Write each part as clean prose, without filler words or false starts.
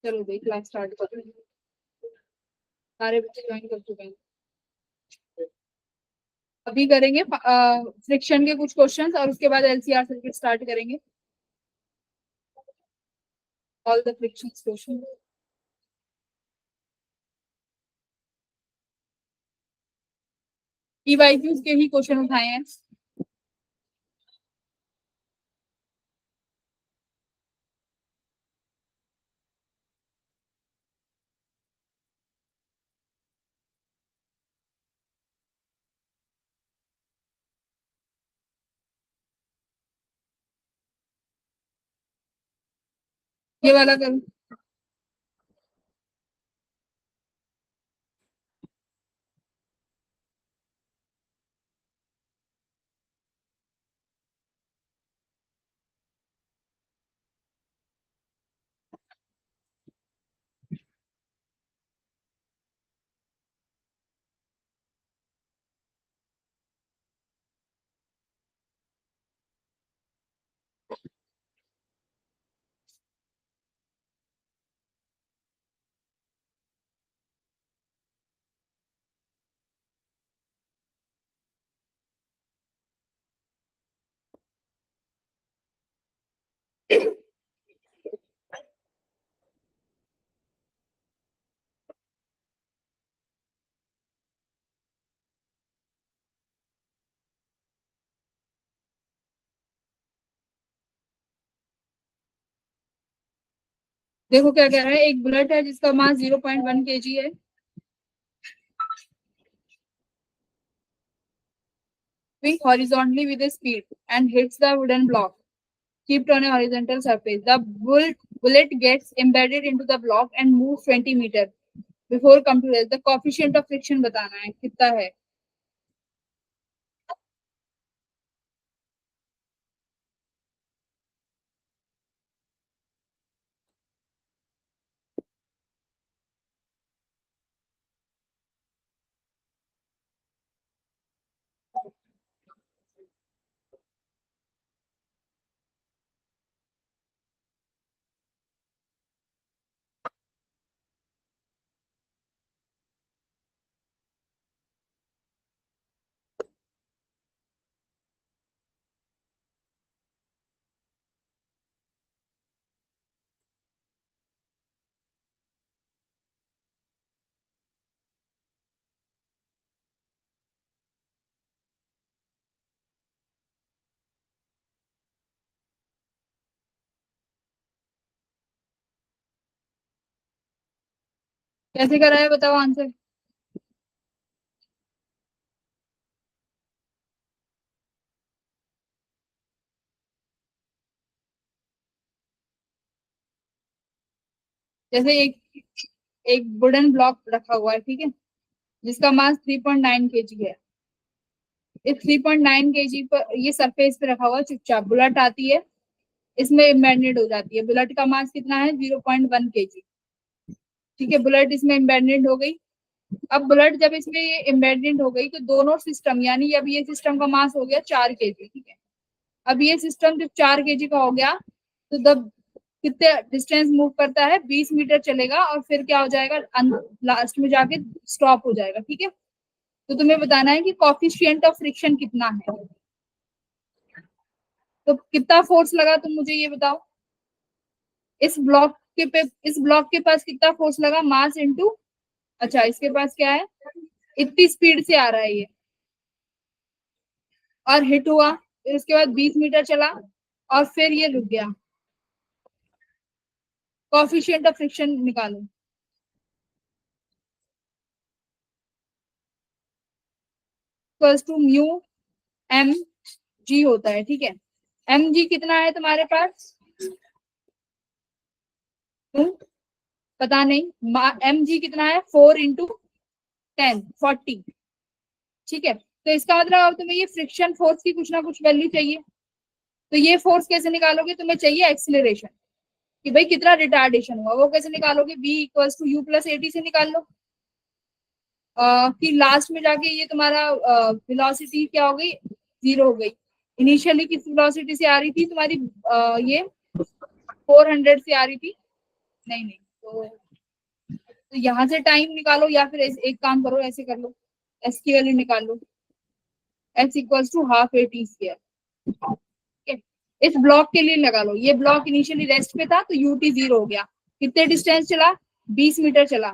चलो भाई class start कर रहे हैं। सारे बच्चे ज्वाइन कर चुके हैं। अभी करेंगे फ्रिक्शन के कुछ क्वेश्चंस और उसके बाद एलसीआर सर्किट स्टार्ट करेंगे। All the friction question PYQs के ही क्वेश्चन उठाए हैं। ये वाला करूँ? देखो क्या कह रहा है। एक बुलेट है जिसका मास 0.1 kg है। Swing horizontally with a speed and hits the wooden block. Kept on a horizontal surface. The bullet gets embedded into the block and moves 20 meters before come to rest. The coefficient of friction बताना है कितना है। कैसे करा है बताओ answer. जैसे एक वुडन ब्लॉक रखा हुआ है, ठीक है, जिसका मास 3.9 kg है। इस 3.9 kg पर ये सरफेस पे रखा हुआ है, चुपचाप बुलेट आती है, इसमें एम्बेडेड हो जाती है। बुलेट का मास कितना है? 0.1 kg। ठीक है, बुलेट इसमें एम्बेडेड हो गई। अब बुलेट जब इसमें ये एम्बेडेड हो गई तो दोनों सिस्टम, यानी अब ये सिस्टम का मास हो गया 4 kg। ठीक है, अब ये सिस्टम जब 4 kg का हो गया तो जब कितने डिस्टेंस मूव करता है? 20 मीटर चलेगा और फिर क्या हो जाएगा? लास्ट में जाके स्टॉप हो जाएगा। ठीक है, तो तुम्हें बताना है कि कॉफिशिएंट ऑफ फ्रिक्शन कितना है। तो कितना फोर्स लगा तुम मुझे ये बताओ। इस ब्लॉक के पास कितना फोर्स लगा? मास इनटू, अच्छा इसके पास क्या है, इतनी स्पीड से आ रहा है ये, और हिट हुआ, फिर उसके बाद 20 मीटर चला और फिर ये रुक गया। कॉफिशिएंट ऑफ फ्रिक्शन निकालो। Equals to mu M G होता है। ठीक है, एम जी कितना है तुम्हारे पास? पता नहीं। एम जी कितना है? 4 × 10 40। ठीक है, तो इसका मतलब अब तुम्हें ये फ्रिक्शन फोर्स की कुछ ना कुछ वैल्यू चाहिए। तो ये फोर्स कैसे निकालोगे? तुम्हें चाहिए एक्सिलरेशन, कि भाई कितना रिटार्डेशन हुआ, वो कैसे निकालोगे? B equals to U plus AT से निकाल लो। कि लास्ट में जाके ये तुम्हारा वेलोसिटी क्या हो गई? 0 हो गई। इनिशियली किस वेलोसिटी से आ रही थी तुम्हारी? ये 400 से आ रही थी। नहीं नहीं, तो यहाँ से टाइम निकालो या फिर एक काम करो, ऐसे कर लो, एस की वैल्यू निकाल लो, s equals to half a T square. इस ब्लॉक के लिए लगा लो, ये ब्लॉक इनिशियली रेस्ट पे था तो यूटी 0 हो गया। कितने डिस्टेंस चला, 20 मीटर चला,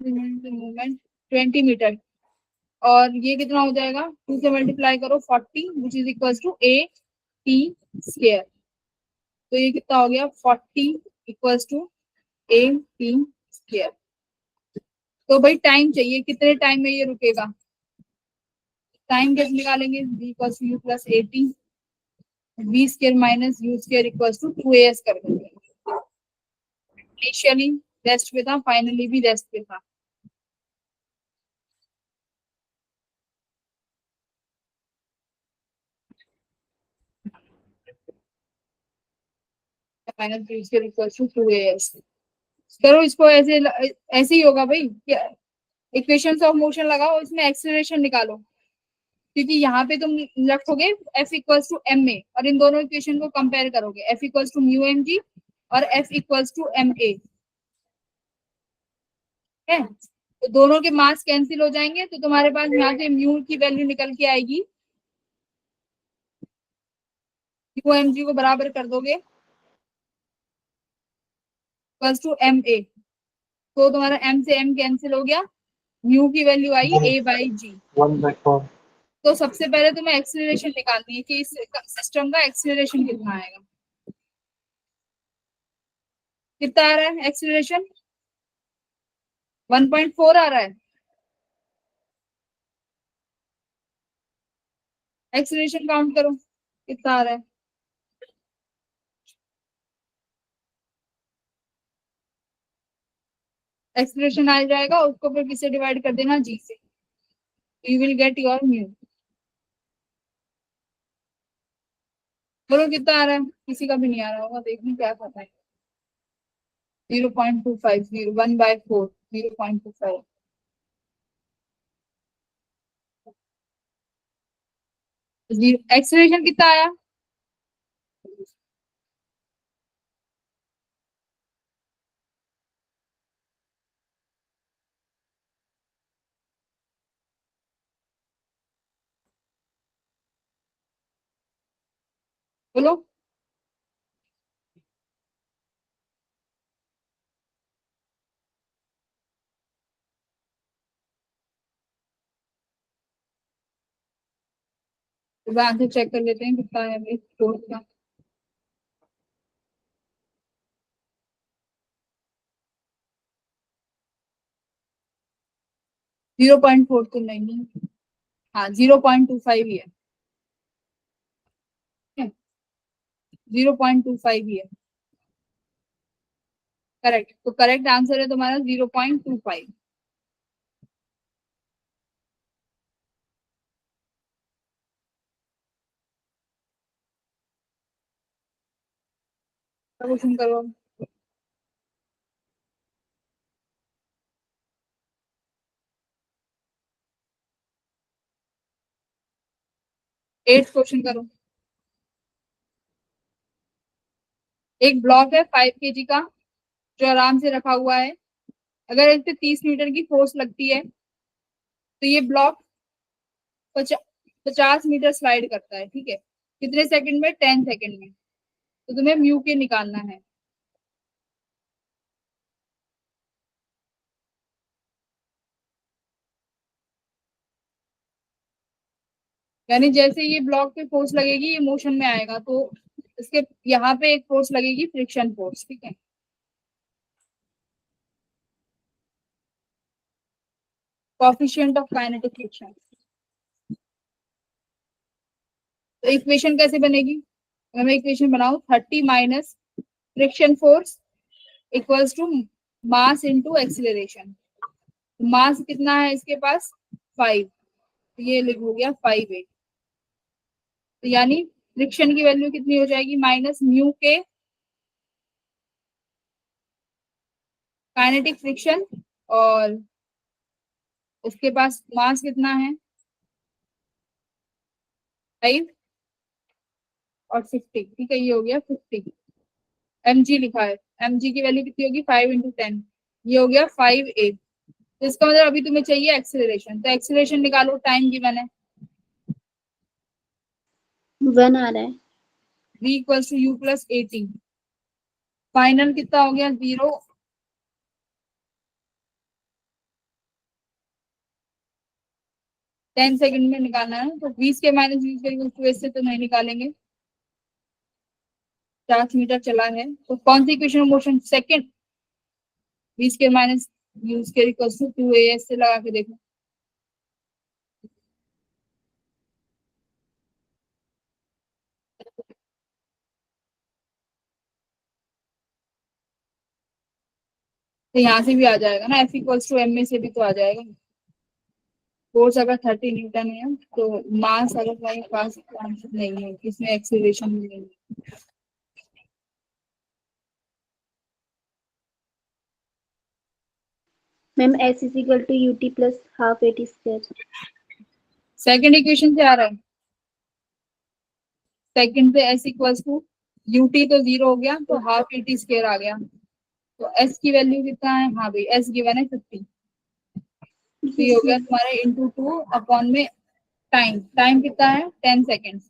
मूवमेंट 20 मीटर, और ये कितना हो जाएगा, 2 से मल्टीप्लाई करो 40 which is equal to A T square. तो ये कितना हो गया, 40 equals to A T square. तो भाई टाइम चाहिए, कितने टाइम में ये रुकेगा, टाइम कैसे निकालेंगे, v equals to U plus A T, V square minus U square equals to 2as कर देंगे। इनिशियली रेस्ट पे था, फाइनली भी रेस्ट पे था। Minus U square equals to 2as करो इसको, ऐसे ऐसे ही होगा भाई। इक्वेशंस ऑफ मोशन लगाओ, इसमें एक्सेलरेशन निकालो, क्योंकि यहाँ पे तुम रखोगे f equals to M a, और इन दोनों इक्वेशन को कंपेयर करोगे, f equals to mu M g और f equals to M a है। तो दोनों के मास कैंसिल हो जाएंगे, तो तुम्हारे पास यहाँ से म्यू की वैल्यू निकल के आएगी, म्यू एम जी को बराबर कर दोगे इक्वल्स टू एम ए, तो तुम्हारा एम से एम कैंसिल हो गया, म्यू की वैल्यू आई ए बाई जी। तो सबसे पहले तुम्हें एक्सीलरेशन निकालनी है कि इस सिस्टम का एक्सीलरेशन कितना आएगा। कितना आ रहा है एक्सीलरेशन, 1.4 आ रहा है। एक्सीलरेशन काउंट करो कितना आ रहा है, एक्सीलरेशन आ जाएगा, उसको फिर किससे डिवाइड कर देना, जी से, you will get your mu. बोलो कितना आ रहा है, किसी का भी नहीं आ रहा होगा, देखने क्या खाता है। 0.25, 1/4, 0.25। एक्सीलरेशन कितना आया, बोलो। तो आंसर चेक कर लेते हैं कितना है इस कोर्स का। 0.4 तो नहीं, हाँ 0.25 ही है, 0.25 ही है करेक्ट। तो करेक्ट आंसर है तुम्हारा 0.25। क्वेश्चन करो। 8 क्वेश्चन करो। एक ब्लॉक है 5 kg का, जो आराम से रखा हुआ है, अगर इस पे 30 मीटर की फोर्स लगती है तो ये ब्लॉक 50 मीटर स्लाइड करता है, ठीक है, कितने सेकंड में, 10 सेकंड में। तो तुम्हें म्यू के निकालना है। यानी जैसे ये ब्लॉक पे फोर्स लगेगी, ये मोशन में आएगा, तो इसके यहाँ पे एक फोर्स लगेगी, फ्रिक्शन फोर्स, ठीक है। Coefficient of kinetic friction. तो इक्वेशन कैसे बनेगी, अगर मैं इक्वेशन बनाऊ, 30 minus friction force equals to mass into acceleration. Mass कितना है इसके पास, 5, तो ये लिख हो गया 5a। तो यानी फ्रिक्शन की वैल्यू कितनी हो जाएगी, माइनस म्यू के काइनेटिक फ्रिक्शन, और उसके पास मास कितना है 5 और 50, ठीक है, ये हो गया 50। mg लिखा है, mg की वैल्यू कितनी होगी 5 × 10, ये हो गया 5 A। तो इसका मतलब अभी तुम्हें चाहिए एक्सेलरेशन, तो एक्सेलरेशन निकालो, टाइम गिवन है 1 आ रहा है। v = u + 80, फाइनल कितना हो गया 0। 10 सेकंड में निकालना है, तो 20 के माइनस 20 के इससे तो नहीं निकालेंगे, 50 मीटर चला है, तो कौन सी इक्वेशन मोशन सेकंड, 20 के माइनस यूज के इक्वल टू 2a से लगा के देखो। तो यहाँ से भी आ जाएगा ना, F = m से भी तो आ जाएगा। फोर्स अगर 30 न्यूटन है तो मास अगर तुम्हारे पास आंसर नहीं है, इसमें एक्सीलरेशन भी नहीं है। Ma'am S = UT + ½ AT²। Second equation से आ रहा है, सेकंड से S = UT तो 0 हो गया, तो ½ AT² आ गया, तो S की वैल्यू कितना है, हाँ भाई S गिवन है 50, तो ये हो गया तुम्हारे इंटू 2 में टाइम, टाइम कितना है 10 सेकेंड,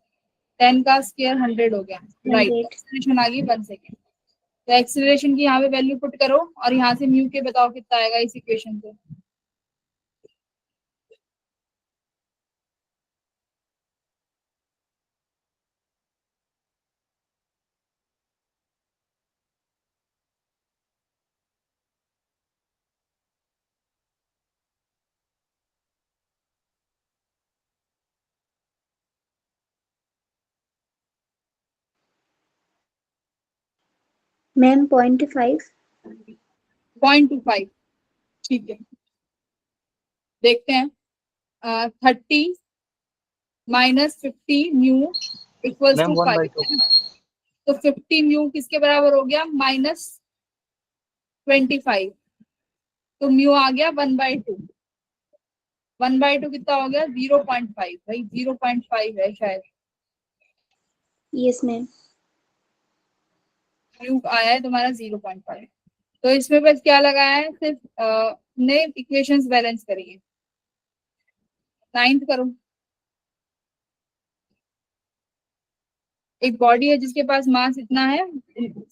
10 का स्क्वायर 100 हो गया, राइट, 100। एक्सीलरेशन आ गई 1 सेकेंड। तो एक्सीलरेशन की यहाँ पे वैल्यू पुट करो और यहाँ से म्यू के बताओ कितना आएगा इस इक्वेशन से। मैम 0.5। 0.25, ठीक है, देखते हैं। 30 माइनस 50 म्यू इक्वल्स मैम टू 1/2। 5, तो 50 म्यू किसके बराबर हो गया -25, तो म्यू आ गया 1/2, 1/2 कितना हो गया 0.5, भाई 0.5 है शायद, यस मैम। म्यू आया है तुम्हारा 0.5। तो इसमें बस क्या लगाया है, सिर्फ ने इक्वेशंस बैलेंस करिए। नाइन्थ करो, एक बॉडी है जिसके पास मास इतना है,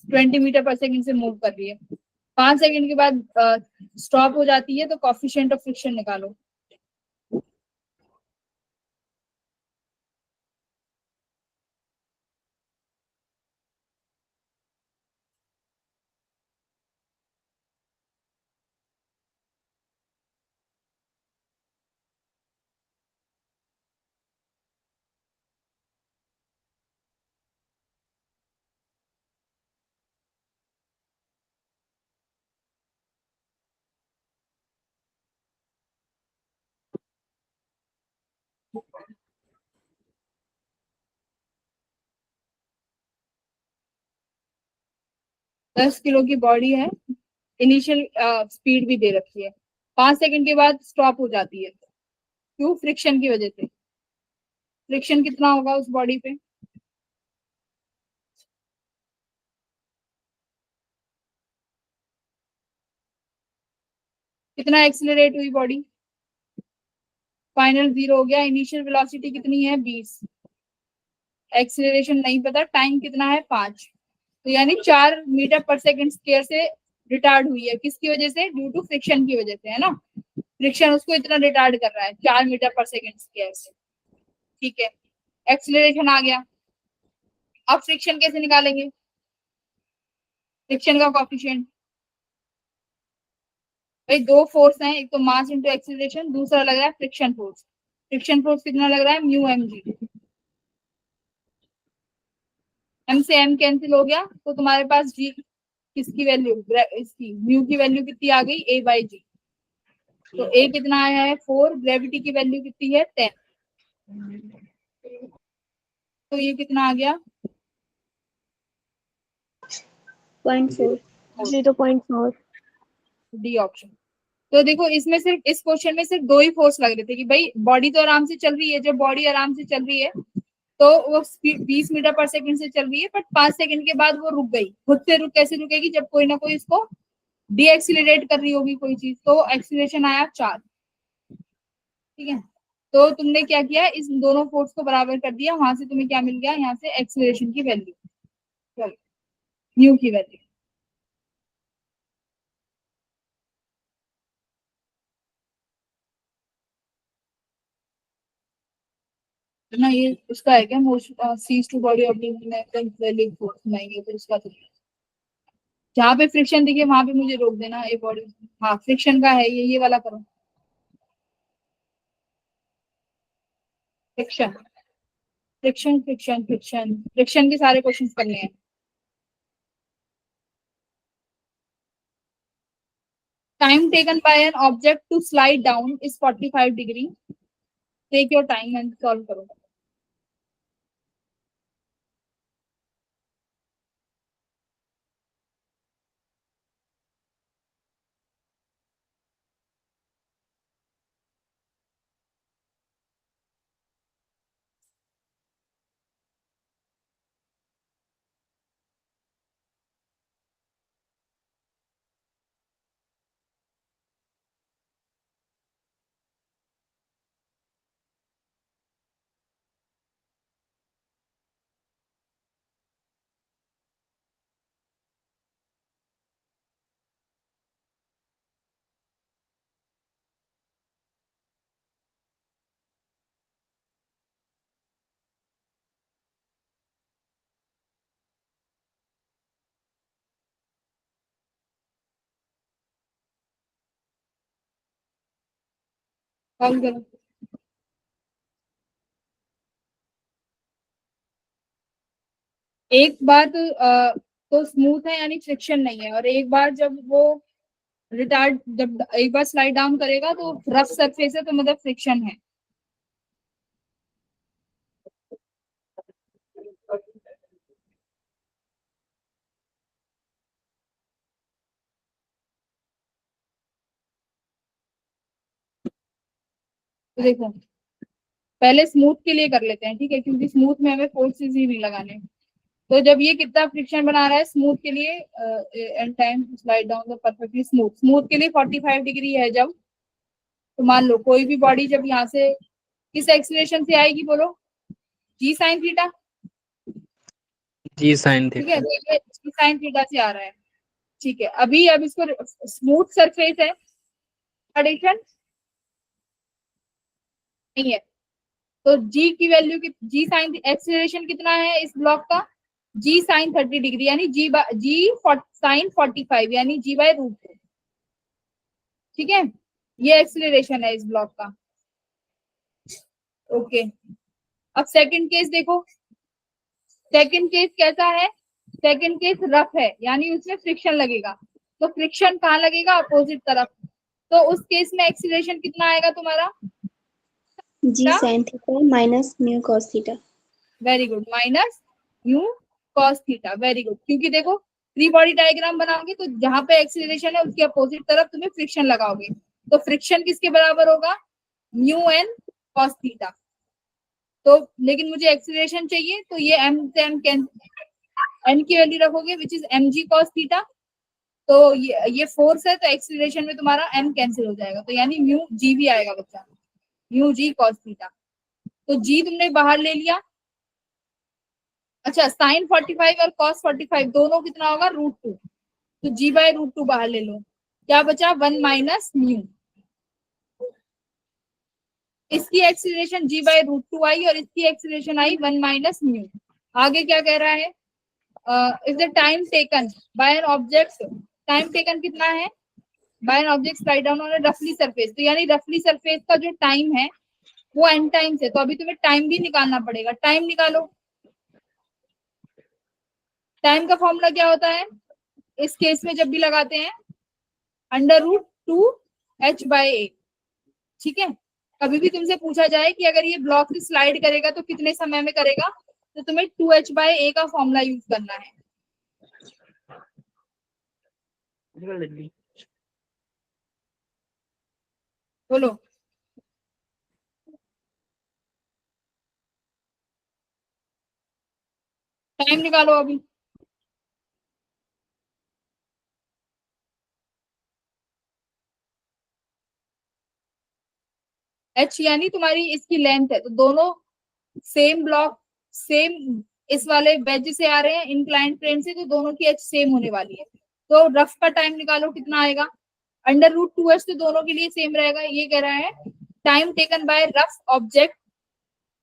20 मीटर पर सेकंड से मूव कर रही है, 5 सेकंड के बाद स्टॉप हो जाती है, तो कॉफिशिएंट ऑफ फ्रिक्शन निकालो। दस किलो की बॉडी है, इनिशियल स्पीड भी दे रखी है, 5 सेकंड के बाद स्टॉप हो जाती है, क्यों, फ्रिक्शन की वजह से। फ्रिक्शन कितना होगा उस बॉडी पे, कितना एक्सिलरेट हुई बॉडी, फाइनल 0 हो गया, इनिशियल वेलोसिटी कितनी है 20, एक्सिलरेशन नहीं पता, टाइम कितना है 5, तो यानी 4 मीटर पर सेकंड स्क्वायर से रिटार्ड हुई है, किसकी वजह से, ड्यू टू फ्रिक्शन की वजह से, है ना, फ्रिक्शन उसको इतना रिटार्ड कर रहा है 4 मीटर पर सेकंड स्क्वायर से, ठीक है, एक्सिलरेशन आ गया। अब फ्रिक्शन कैसे निकालेंगे, फ्रिक्शन का कॉफिशिएंट, भाई दो फोर्स हैं, एक तो मास इंटू एक्सीलरेशन, दूसरा लग रहा है फ्रिक्शन फोर्स, फ्रिक्शन फोर्स कितना लग रहा है म्यू mg, m से m कैंसिल हो गया, तो तुम्हारे पास g किसकी वैल्यू, इसकी म्यू की वैल्यू कितनी आ गई a/g, तो a कितना आया है 4, ग्रेविटी की वैल्यू कितनी है 10, तो ये कितना आ गया 0.4। 0.4। D option. तो देखो इसमें सिर्फ इस क्वेश्चन में सिर्फ दो ही फोर्स लग रहे थे कि भाई बॉडी तो आराम से चल रही है, जब बॉडी आराम से चल रही है तो वो स्पीड 20 मीटर पर सेकंड से चल रही है, बट 5 सेकंड के बाद वो रुक गई। खुद से रुक कैसे रुकेगी, जब कोई ना कोई इसको डीएक्सिलरेट कर रही होगी कोई चीज, तो एक्सीलरेशन आया 4। ठीक है, तो तुमने क्या किया, इस दोनों फोर्स को बराबर कर दिया, वहां से तुम्हें क्या मिल गया, यहाँ से एक्सीलरेशन की वैल्यू, चलो न्यू की वैल्यू। ना ये उसका है क्या, motion cease to body of living force, नहीं ये तो उसका तो जहाँ पे फ्रिक्शन दिखे वहां पे मुझे रोक देना, ये बॉडी। हाँ फ्रिक्शन का है ये वाला करो। Friction friction friction friction friction के सारे क्वेश्चंस करने हैं। Time taken by an object to slide down is 45 degree. Take your time and solve करो। सॉल्व करो। एक बार तो स्मूथ है यानी फ्रिक्शन नहीं है, और एक बार जब वो रिटार्ड, जब एक बार स्लाइड डाउन करेगा तो रफ सरफेस है, तो मतलब फ्रिक्शन है। तो देखो पहले स्मूथ के लिए कर लेते हैं, ठीक है, क्योंकि स्मूथ में हमें फोर्सेस ही नहीं लगाने। तो जब ये कितना फ्रिक्शन बना रहा है स्मूथ के लिए, and time slide down the perfectly smooth, smooth के लिए 45 डिग्री है जब, तो मान लो कोई भी बॉडी जब यहाँ से किस एक्सीलरेशन से आएगी बोलो, जी साइन थीटा। जी साइन ठीक है, थीटा। तो ये जी साइन थीटा से आ रहा है। ठीक है, अभी अब इसको स्मूथ सरफेस है, एडिशन नहीं है, तो जी की वैल्यू की, जी साइन एक्सीलरेशन कितना है इस ब्लॉक का, जी साइन 30 डिग्री, यानी जी साइन 45, यानी जी बाय रूट 2। ठीक है, ये एक्सीलरेशन है इस ब्लॉक का। ओके, अब सेकंड केस देखो। सेकंड केस कैसा है, सेकंड केस रफ है, यानी उसमें फ्रिक्शन लगेगा। तो फ्रिक्शन कहाँ लगेगा, अपोजिट तरफ। तो उस केस में एक्सीलरेशन कितना आएगा तुम्हारा, g sine theta minus mu cos theta. Very good, minus mu cos theta, very good. क्योंकि देखो फ्री बॉडी डायग्राम बनाओगे तो जहां पे एक्सीलरेशन है उसके अपोजिट तरफ तुम्हें फ्रिक्शन लगाओगे, तो फ्रिक्शन किसके बराबर होगा, म्यू एन कॉस थीटा। तो लेकिन मुझे एक्सीलरेशन चाहिए, तो ये एम से एम एन की वैल्यू रखोगे which is M G cos theta. तो ये फोर्स है, तो एक्सीलरेशन में तुम्हारा एम कैंसिल हो जाएगा, तो यानी म्यू जी भी आएगा बच्चा, म्यू जी कॉस थीटा। तो जी तुमने बाहर ले लिया। अच्छा, साइन 45 और कॉस 45 दोनों कितना होगा, √2। तो जी बाय √2 बाहर ले लो, क्या बचा, 1 माइनस म्यू। इसकी एक्सीलरेशन जी बाय √2 आई और इसकी एक्सीलरेशन आई 1 माइनस म्यू। आगे क्या कह रहा है, if the time taken by an object, time taken कितना है, by an object slide down on a रफली सरफेस, तो यानी रफली सरफेस का जो टाइम है वो एन टाइम्स है, तो अभी तुम्हें टाइम भी निकालना पड़ेगा, टाइम निकालो। टाइम का फॉर्मूला क्या होता है इस केस में जब भी लगाते हैं, √2h/a। ठीक है, कभी भी तुमसे पूछा जाए कि अगर ये ब्लॉक से स्लाइड करेगा तो कितने समय में करेगा, तो तुम्हें 2h/a का फॉर्मूला यूज करना है। बोलो। टाइम निकालो अभी। एच यानी तुम्हारी इसकी लेंथ है, तो दोनों सेम ब्लॉक, सेम इस वाले वेज से आ रहे हैं इंक्लाइंड प्लेन से, तो दोनों की एच सेम होने वाली है। तो रफ का टाइम निकालो कितना आएगा। अंडर रूट 2h तो दोनों के लिए सेम रहेगा। ये कह रहा है time taken by rough object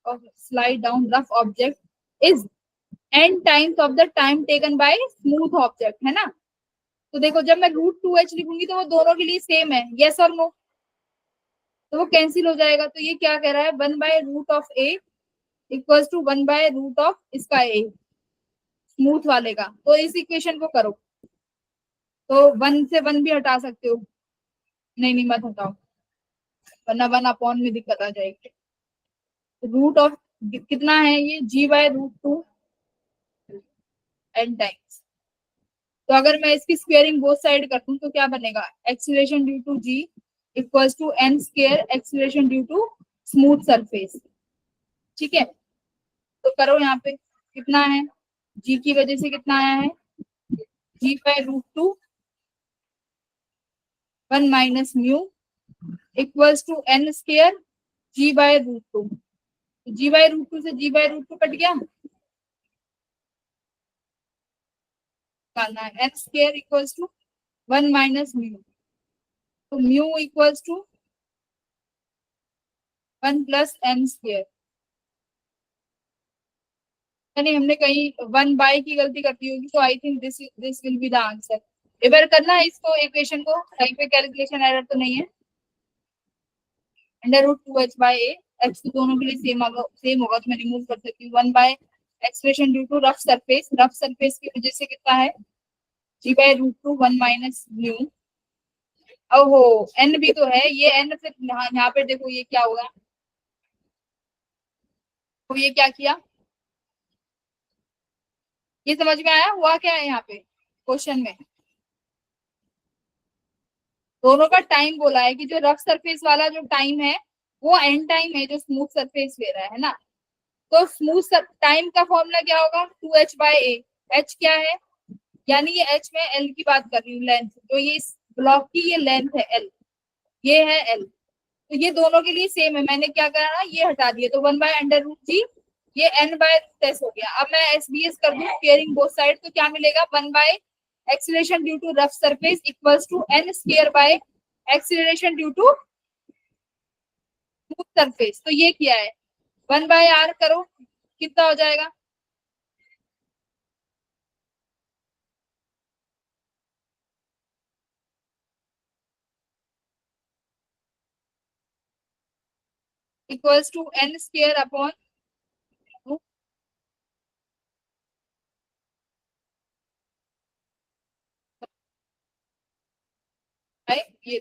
और slide down rough object is n times of the time taken by smooth object, है ना। तो देखो जब मैं रूट 2h लिखूंगी तो वो दोनों के लिए सेम है, यस और नो, तो वो कैंसिल हो जाएगा। तो ये क्या कह रहा है, 1/√(a) इक्वल्स टू 1/√of इसका a, स्मूथ वाले का। तो इस इक्वेशन को करो, तो 1 से 1 भी हटा सकते हो। नहीं नहीं मत हटाओ, वरना 1 अपॉन में दिक्कत आ जाएगी। रूट ऑफ कितना है ये, g/√2 n टाइम्स। तो अगर मैं इसकी स्क्वेयरिंग बोथ साइड कर दूं तो क्या बनेगा, acceleration due to g equals to n square acceleration due to smooth surface. ठीक है, तो करो यहाँ पे कितना है, g की वजह से कितना आया है, g/√2 1 minus mu equals to n square g/√2। g/√2 से g/√2 कट गया, निकालना है n square equals to 1 minus mu, तो mu equals to 1 plus n square. यानी हमने कहीं 1 बाय की गलती कर दी होगी, तो I think this will be the answer. River करना है इसको, इक्वेशन को, कहीं पे कैलकुलेशन एरर तो नहीं है। अंडर रूट 2h/a, एच तो दोनों के लिए सेम होगा, तो मैं रिमूव कर सकती हूँ। 1/एक्सप्रेशन due to rough surface, rough surface की वजह से कितना है, g/√2 1 माइनस म्यू। ओहो n भी तो है, ये n फिर यहाँ पे देखो ये क्या होगा, तो ये क्या किया, ये समझ में आया हुआ क्या है यहाँ पे क्वेश्चन में। दोनों का टाइम बोला है कि जो रफ सरफेस वाला जो टाइम है वो एन टाइम है जो स्मूथ सरफेस ले रहा है ना। तो स्मूथ टाइम का फॉर्मूला क्या होगा, 2h/a। h क्या है, यानी ये h में l की बात कर रही हूँ, लेंथ, जो ये इस ब्लॉक की ये लेंथ है l, ये है l। तो ये दोनों के लिए सेम है, मैंने क्या करा ना, ये हटा दिया, तो 1/√g, ये n/s हो गया। अब मैं SBS कर दूं स्क्वेयरिंग बोथ साइड, तो क्या मिलेगा, 1/एक्सीलरेशन due to rough surface equals to n square by acceleration due to smooth surface. तो ये किया है, 1/r करो कितना हो जाएगा, equals to n square upon ये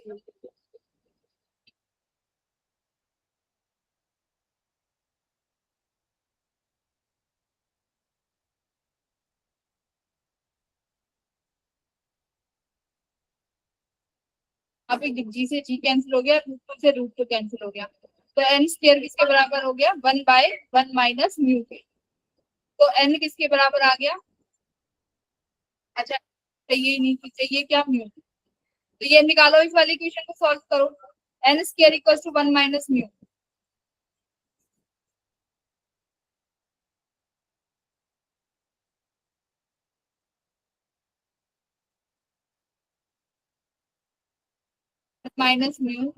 अभी जी से जी कैंसिल हो गया, रूट से रूट कैंसिल हो गया, तो n स्क्वायर किसके बराबर हो गया, 1/1 माइनस म्यू के। तो n किसके बराबर आ गया, अच्छा चाहिए नहीं, चाहिए क्या, म्यू। तो ये निकालो, इस वाली इक्वेशन को सॉल्व करो, n square equal to 1 minus mu. Minus mu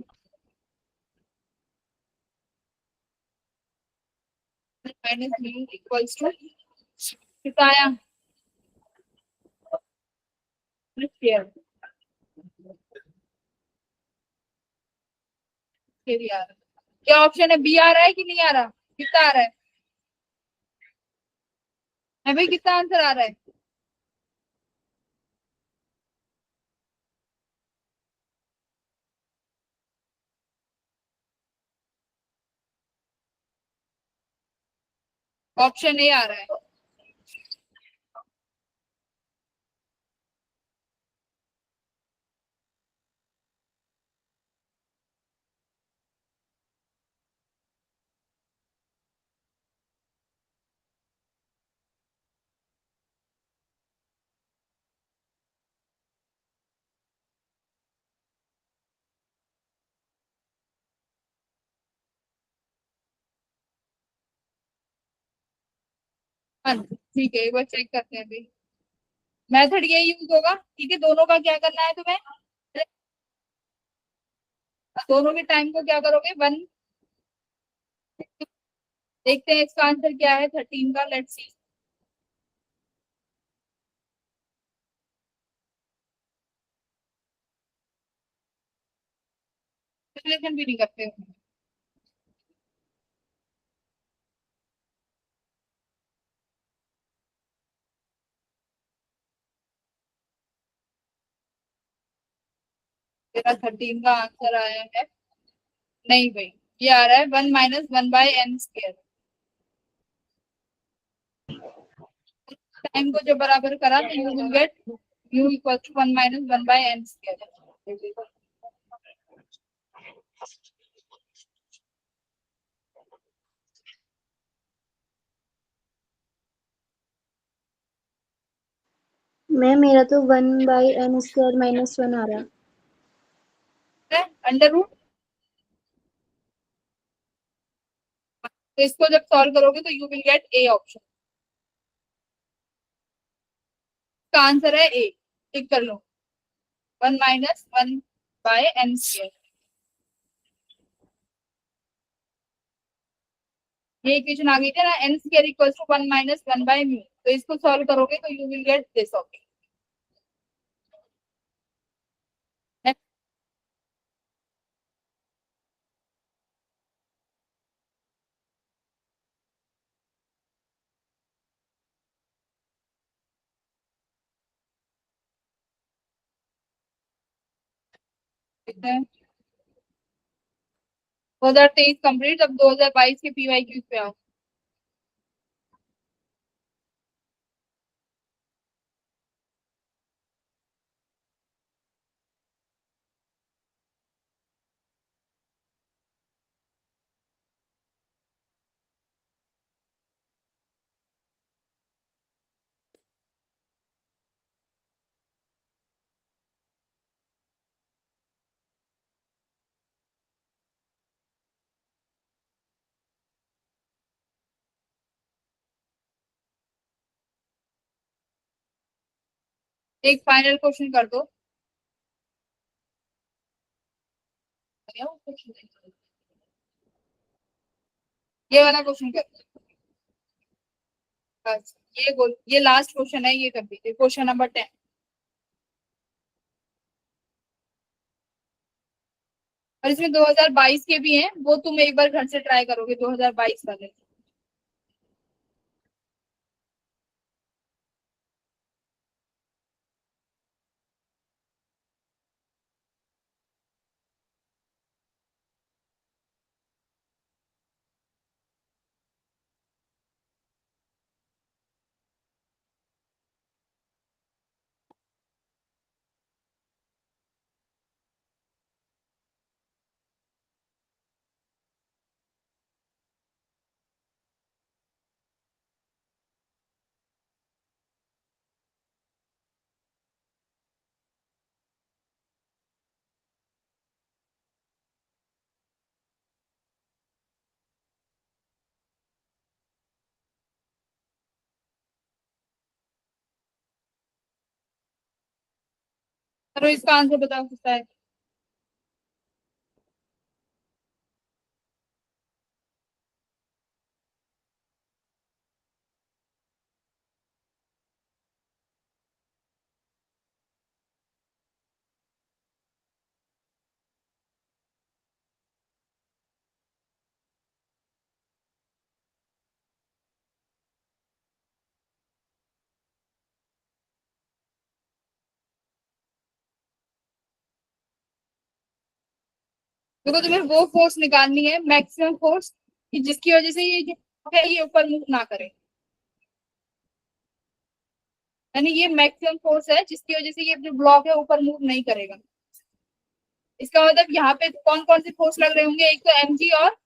minus mu equals to कितना आया, स्क्वायर के भी आ रहा है। क्या ऑप्शन है, बी आ रहा है कि नहीं आ रहा, कितना आ रहा है भाई, कितना आंसर आ रहा है। ऑप्शन ए आ रहा है। हाँ ठीक है, एक बार चेक करते हैं अभी। मेथड ये यूज होगा, ठीक है। दोनों का क्या करना है तुम्हें, दोनों के टाइम को क्या करोगे, 1। देखते हैं इसका आंसर क्या है 13 का, लेट्स सी। कैलकुलेशन भी नहीं करते हो। तेरा 13 का आंसर आया है, नहीं भाई, ये आ रहा है 1 - 1/n²। टाइम को जब बराबर करा तो you will get u equal to 1 - 1/n²। Ma'am मेरा तो 1/n² - 1 आ रहा। अंडर रूट, तो इसको जब सॉल्व करोगे तो you will gate A option. का आंसर है ए, टिक कर लो, 1 - 1/n²। ये इक्वेशन आ गई थी ना, n² इक्वल टू 1 - 1/μ। तो इसको सॉल्व करोगे तो you will get this option. देखते हैं 2023 कंप्लीट, अब 2022 के PYQ पे आओ। एक फाइनल क्वेश्चन कर दो। ये वाला क्वेश्चन कर दो बस। ये लास्ट क्वेश्चन है, ये कर दीजिए, क्वेश्चन नंबर 10। और इसमें 2022 के भी हैं, वो तुम एक बार घर से ट्राई करोगे 2022 वाले। चलो इसका आंसर बता सकता है। देखो तुम्हें वो फोर्स निकालनी है, मैक्सिमम फोर्स, कि जिसकी वजह से ये जो है ये ऊपर मूव ना करे। यानी ये मैक्सिमम फोर्स है जिसकी वजह से ये जो ब्लॉक है ऊपर मूव नहीं करेगा। इसका मतलब यहाँ पे कौन कौन से फोर्स लग रहे होंगे, एक तो mg और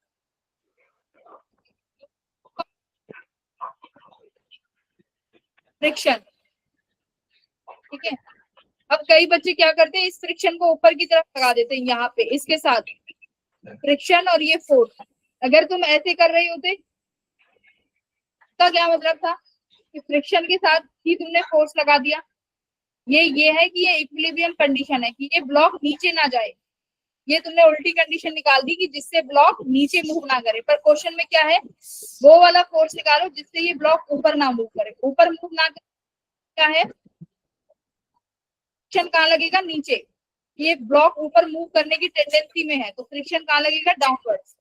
फ्रिक्शन, ठीक है। अब कई बच्चे क्या करते हैं, इस फ्रिक्शन को ऊपर की तरफ लगा देते हैं यहाँ पे इसके साथ, फ्रिक्शन और ये फोर्स। अगर तुम ऐसे कर रहे होते, इसका क्या मतलब था, फ्रिक्शन के साथ ही तुमने फोर्स लगा दिया। ये है कि ये इक्विलिब्रियम कंडीशन है कि ये ब्लॉक नीचे ना जाए। ये तुमने उल्टी कंडीशन निकाल दी कि जिससे ब्लॉक नीचे मूव ना करे। पर क्वेश्चन में क्या है, वो वाला फोर्स निकालो जिससे ये ब्लॉक ऊपर ना मूव करे। ऊपर मूव ना करे क्या है, फ्रिक्शन कहाँ लगेगा, नीचे। ये ब्लॉक ऊपर मूव करने की टेंडेंसी में है, तो फ्रिक्शन कहाँ लगेगा, डाउनवर्ड्स।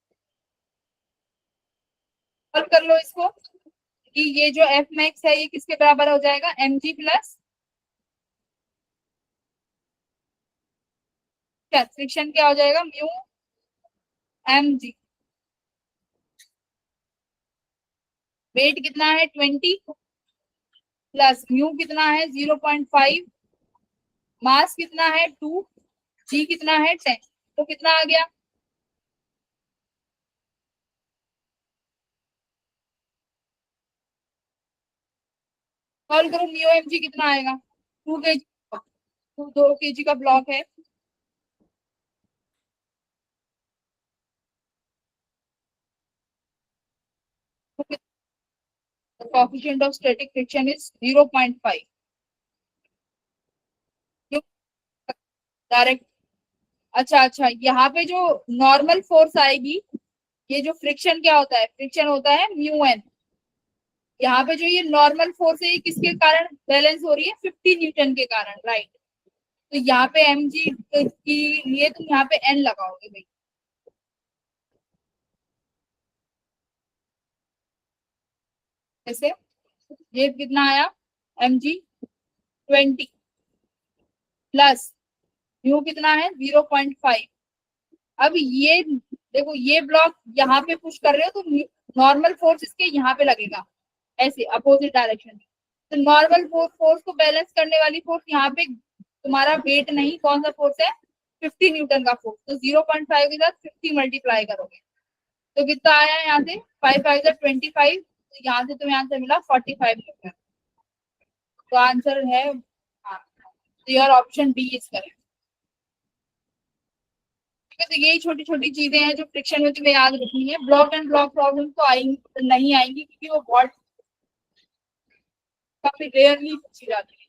सॉल्व कर लो इसको कि ये जो एफ मैक्स है ये किसके बराबर हो जाएगा, एम जी प्लस फ्रिक्शन क्या हो जाएगा, म्यू एम जी। वेट कितना है 20 प्लस म्यू कितना है 0.5, मास कितना है 2, जी कितना है 10, तो कितना आ गया, सॉल्व करो। म्यू एम जी कितना आएगा, 2 kg, 2 kg का ब्लॉक है। Coefficient of static friction is 0.5। Direct, अच्छा, यहाँ पे जो नॉर्मल फोर्स आएगी, ये जो फ्रिक्शन क्या होता है, फ्रिक्शन होता है म्यू एन। यहाँ पे जो ये नॉर्मल फोर्स है ये किसके कारण बैलेंस हो रही है, 50 न्यूटन के कारण, राइट। तो यहाँ पे एम जी की लिए तुम यहाँ पे एन लगाओगे भाई। ऐसे ये कितना आया, एम जी 20 प्लस म्यू कितना है 0.5। अब ये देखो, ये ब्लॉक यहाँ पे पुश कर रहे हो तो नॉर्मल फोर्स इसके यहाँ पे लगेगा, ऐसे अपोजिट डायरेक्शन में। तो नॉर्मल फोर्स को बैलेंस करने वाली फोर्स यहाँ पे तुम्हारा वेट नहीं, कौन सा फोर्स है, 50 न्यूटन का फोर्स। तो 0.5 के साथ 50 मल्टीप्लाई करोगे तो कितना आया, यहाँ से 5×5 = 25, तो यहाँ से तुम्हें आंसर मिला 45 न्यूटन। तो आंसर है, तो your option B is correct. तो यही छोटी छोटी चीजें हैं जो फ्रिक्शन में तुम्हें याद रखनी है। ब्लॉक एंड ब्लॉक प्रॉब्लम तो आएंगी नहीं आएंगी, क्योंकि वो बहुत काफी रेयरली पूछी जाती है।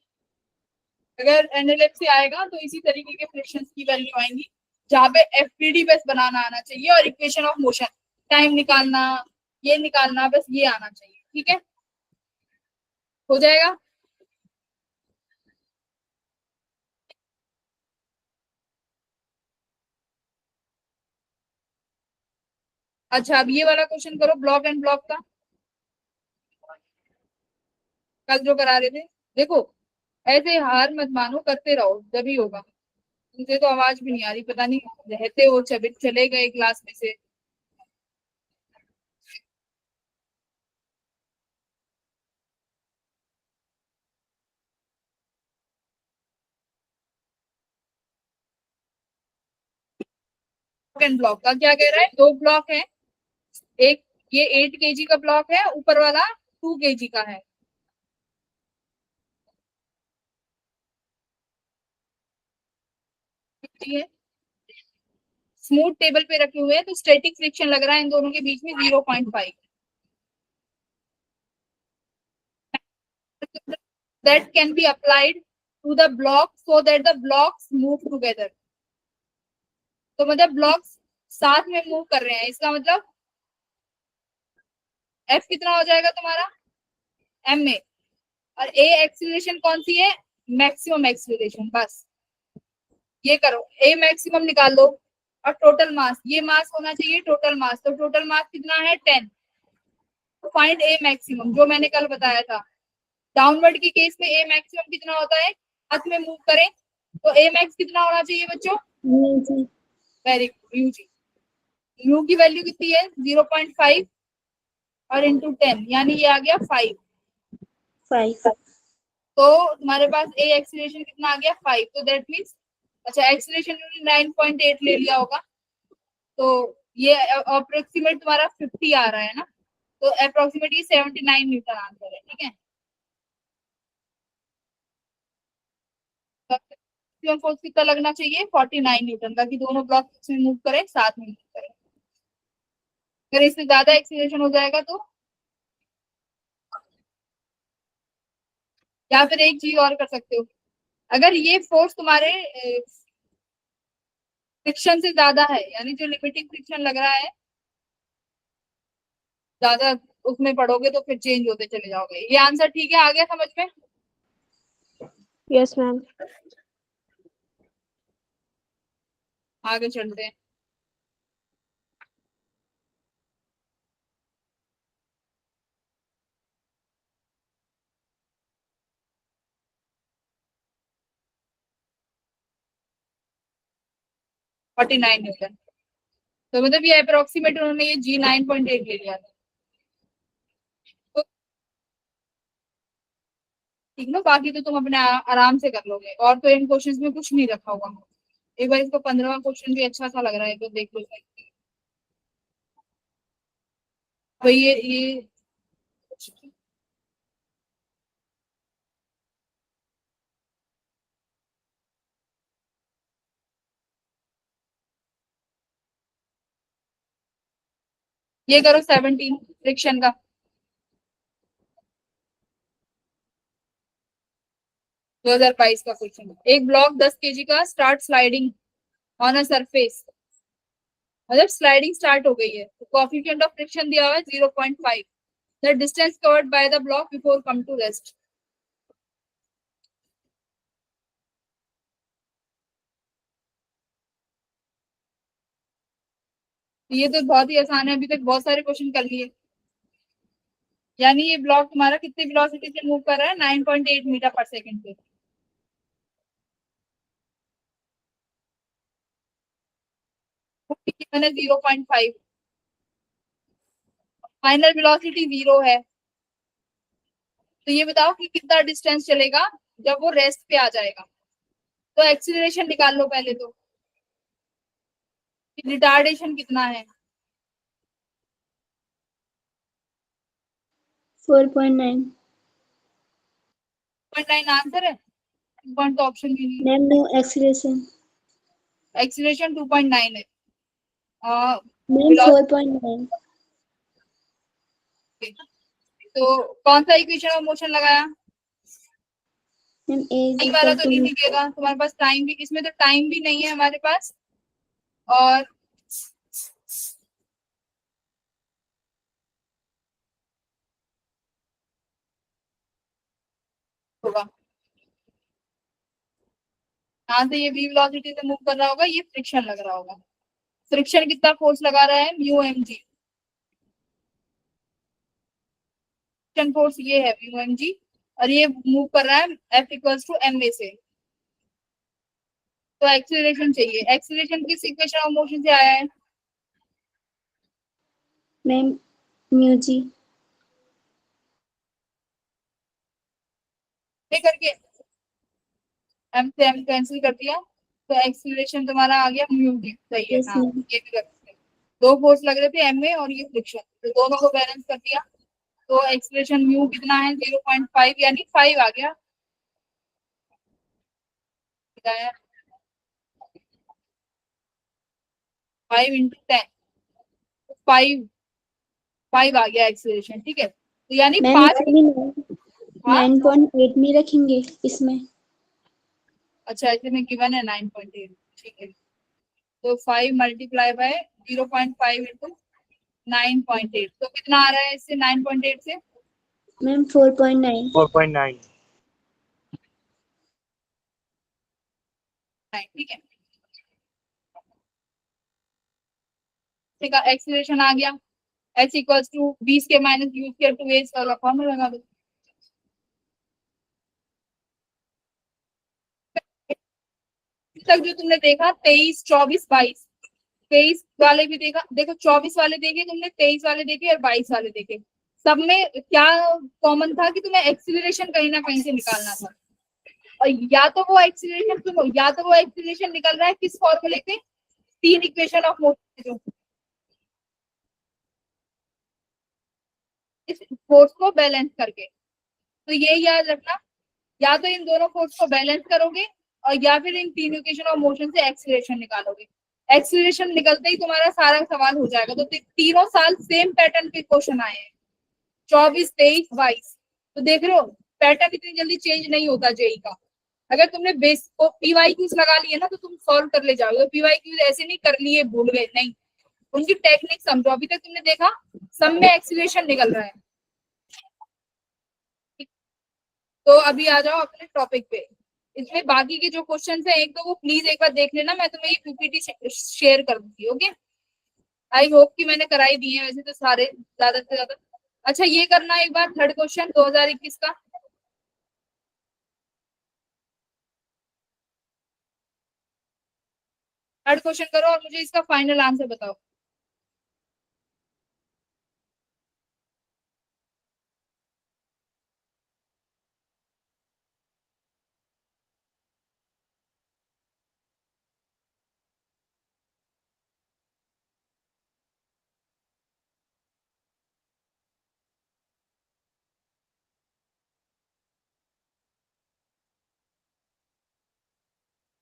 अगर एनएलएफ से आएगा तो इसी तरीके के फ्रिक्शंस की वैल्यू आएंगी, जहाँ पे एफपीडी बस बनाना आना चाहिए और इक्वेशन ऑफ मोशन, टाइम निकालना, ये निकालना, बस ये आना चाहिए। ठीक है, हो जाएगा। अच्छा, अब ये वाला क्वेश्चन करो ब्लॉक एंड ब्लॉक का, कल जो करा रहे थे। देखो, ऐसे हार मत मानो, करते रहो जब ही होगा। मुझे तो आवाज भी नहीं आ रही, पता नहीं रहते हो चले गए क्लास में से। सेकंड ब्लॉक का क्या कह रहा है, 2 ब्लॉक है। एक ये 8 kg का ब्लॉक है, ऊपर वाला 2 kg का है। स्मूथ टेबल पे रखे हुए हैं, तो स्टैटिक फ्रिक्शन लग रहा है इन दोनों के बीच में 0.5। that can be applied to the block so that the blocks move together। तो मतलब ब्लॉक्स साथ में मूव कर रहे हैं, इसका मतलब एफ कितना हो जाएगा तुम्हारा, एम ए, और ए एक्सीलरेशन कौन सी है, मैक्सिमम एक्सीलरेशन। बस ये करो, ए मैक्सिमम निकाल लो और टोटल मास, ये मास होना चाहिए टोटल मास। तो टोटल मास कितना है 10। तो फाइंड ए मैक्सिमम, जो मैंने कल बताया था। डाउनवर्ड की केस में ए मैक्सिमम कितना होता है, हाथ में मूव करें तो ए मैक्स कितना होना चाहिए बच्चों, very good, U G. U की वैल्यू कितनी है 0.5 और इंटू 10, यानी ये आ गया 5। 5। तो तुम्हारे पास ए एक्सीलरेशन कितना आ गया 5। तो दैट मीन्स, अच्छा एक्सीलरेशन 9.8 ले लिया होगा, तो ये अप्रोक्सीमेट तुम्हारा 50 आ रहा है ना, तो अप्रोक्सीमेटली 79 न्यूटन आंसर है। ठीक है, मैक्सिमम फोर्स कितना लगना चाहिए 49 न्यूटन का, कि दोनों ब्लॉक में मूव करें, साथ में मूव करें। अगर इससे ज्यादा एक्सीलरेशन हो जाएगा तो या फिर एक चीज और कर सकते हो, अगर ये फोर्स तुम्हारे फ्रिक्शन से ज्यादा है, यानी जो लिमिटिंग फ्रिक्शन लग रहा है ज्यादा, उसमें पढ़ोगे तो फिर चेंज होते चले जाओगे। ये आंसर ठीक है, आ गया समझ में? Yes ma'am. आगे चलते हैं। फोर्टी नाइन न्यूटन, तो मतलब ये अप्रोक्सीमेट उन्होंने ये G9.8 ले लिया था। तो ठीक ना, बाकी तो तुम अपने आराम से कर लोगे, और तो इन क्वेश्चंस में कुछ नहीं रखा हुआ। एक बार इसको 15वां क्वेश्चन भी अच्छा सा लग रहा है तो देख लो। भाई ये करो 17 फ्रिक्शन का, 2022 का क्वेश्चन। एक ब्लॉक 10 kg का start sliding on a surface, मतलब स्लाइडिंग स्टार्ट हो गई है, तो कोएफिशिएंट ऑफ फ्रिक्शन दिया हुआ है 0.5, the distance covered by the block before come to rest. ये तो बहुत ही आसान है, अभी तक बहुत सारे क्वेश्चन कर लिए। यानी ये ब्लॉक तुम्हारा कितने वेलोसिटी से मूव कर रहा है, 9.8 मीटर पर सेकंड से। मैंने 0.5, फाइनल वेलोसिटी 0 है, तो ये बताओ कि कितना डिस्टेंस चलेगा जब वो रेस्ट पे आ जाएगा। तो एक्सीलरेशन निकाल लो पहले तो, रिटार्डेशन कितना है। 4.9। 0.9 आंसर है, पॉइंट तो ऑप्शन भी नहीं। Ma'am no acceleration. एक्सीलरेशन 2.9 है। मैम 4.9। तो कौन सा इक्वेशन ऑफ मोशन लगाया? मैम ए इज टाइम वाला इक्वल तो टू। नहीं दिखेगा तुम्हारे पास, टाइम भी, इसमें तो टाइम भी नहीं है हमारे पास। और होगा यहाँ से, ये v वेलोसिटी से मूव कर रहा होगा, ये फ्रिक्शन लग रहा होगा। फ्रिक्शन कितना फोर्स लगा रहा है, mu M G. Friction force ये है म्यू एम जी, और ये मूव कर रहा है F equals to M A से। तो एक्सीलरेशन चाहिए, एक्सीलरेशन किस इक्वेशन ऑफ मोशन से आया है? Ma'am mu G. ये करके एम से एम कैंसिल कर दिया, तो एक्सीलरेशन तुम्हारा आ गया म्यू जी, सही है। यस हाँ मैम। ये भी कर सकते हैं। दो फोर्स लग रहे थे एम ए और ये फ्रिक्शन, तो दोनों को बैलेंस कर दिया, तो एक्सीलरेशन म्यू कितना है 0.5, यानी 5 आ गया। 5 इंटू 10, 5 5 आ गया एक्सीलरेशन, ठीक है, तो यानी मैम 5। इसे भी हाँ 9.8 में रखेंगे इसमें। अच्छा, इसमें गिवन है 9.8, ठीक है, तो 5 मल्टीप्लाई बाय 0.5 इंटू 9.8, तो कितना आ रहा है इससे 9.8 से? मैम 4.9। 4.9। ठीक है, ठीक है, एक्सीलरेशन आ गया h इक्वल्स टू 20 के minus u square to a square, formula लगा दो। तक जो तुमने देखा 23, 24, 22, 23 वाले भी देखा, देखो 24 वाले देखे तुमने, 23 वाले देखे और 22 वाले देखे, सब में क्या कॉमन था कि तुम्हें एक्सीलरेशन कहीं ना कहीं से निकालना था। और या तो वो एक्सीलरेशन, सुनो, या तो वो एक्सीलरेशन निकल रहा है किस फॉर्मूले से, तीन इक्वेशन ऑफ मोशन, जो इस फोर्स को बैलेंस करके। तो ये याद रखना, या तो इन दोनों फोर्स को बैलेंस करोगे, और या फिर इन तीन इक्वेशन ऑफ मोशन से एक्सीलरेशन निकालोगे। एक्सीलरेशन निकलते ही तुम्हारा सारा सवाल हो जाएगा। तो तीनों साल सेम पैटर्न के क्वेश्चन आए हैं, 24, 23, 22, तो देख रहे हो पैटर्न इतनी जल्दी चेंज नहीं होता जेई का। अगर तुमने बेस को पीवाईक्यूज लगा लिए ना तो तुम सॉल्व कर ले जाओगे। पीवाईक्यूज ऐसे नहीं कर लिए भूल गए, नहीं, उनकी टेक्निक समझो। अभी तक तुमने देखा सब में एक्सीलरेशन निकल रहा है। तो अभी आ जाओ अपने टॉपिक पे। इसमें बाकी के जो क्वेश्चन है एक तो वो प्लीज एक बार देख लेना, मैं तुम्हें ये पीपीटी शेयर कर दूंगी। ओके, आई होप कि मैंने कराई दी है वैसे तो सारे, ज्यादा से ज्यादा। अच्छा ये करना एक बार, थर्ड क्वेश्चन 2021 का। थर्ड क्वेश्चन करो और मुझे इसका फाइनल आंसर बताओ।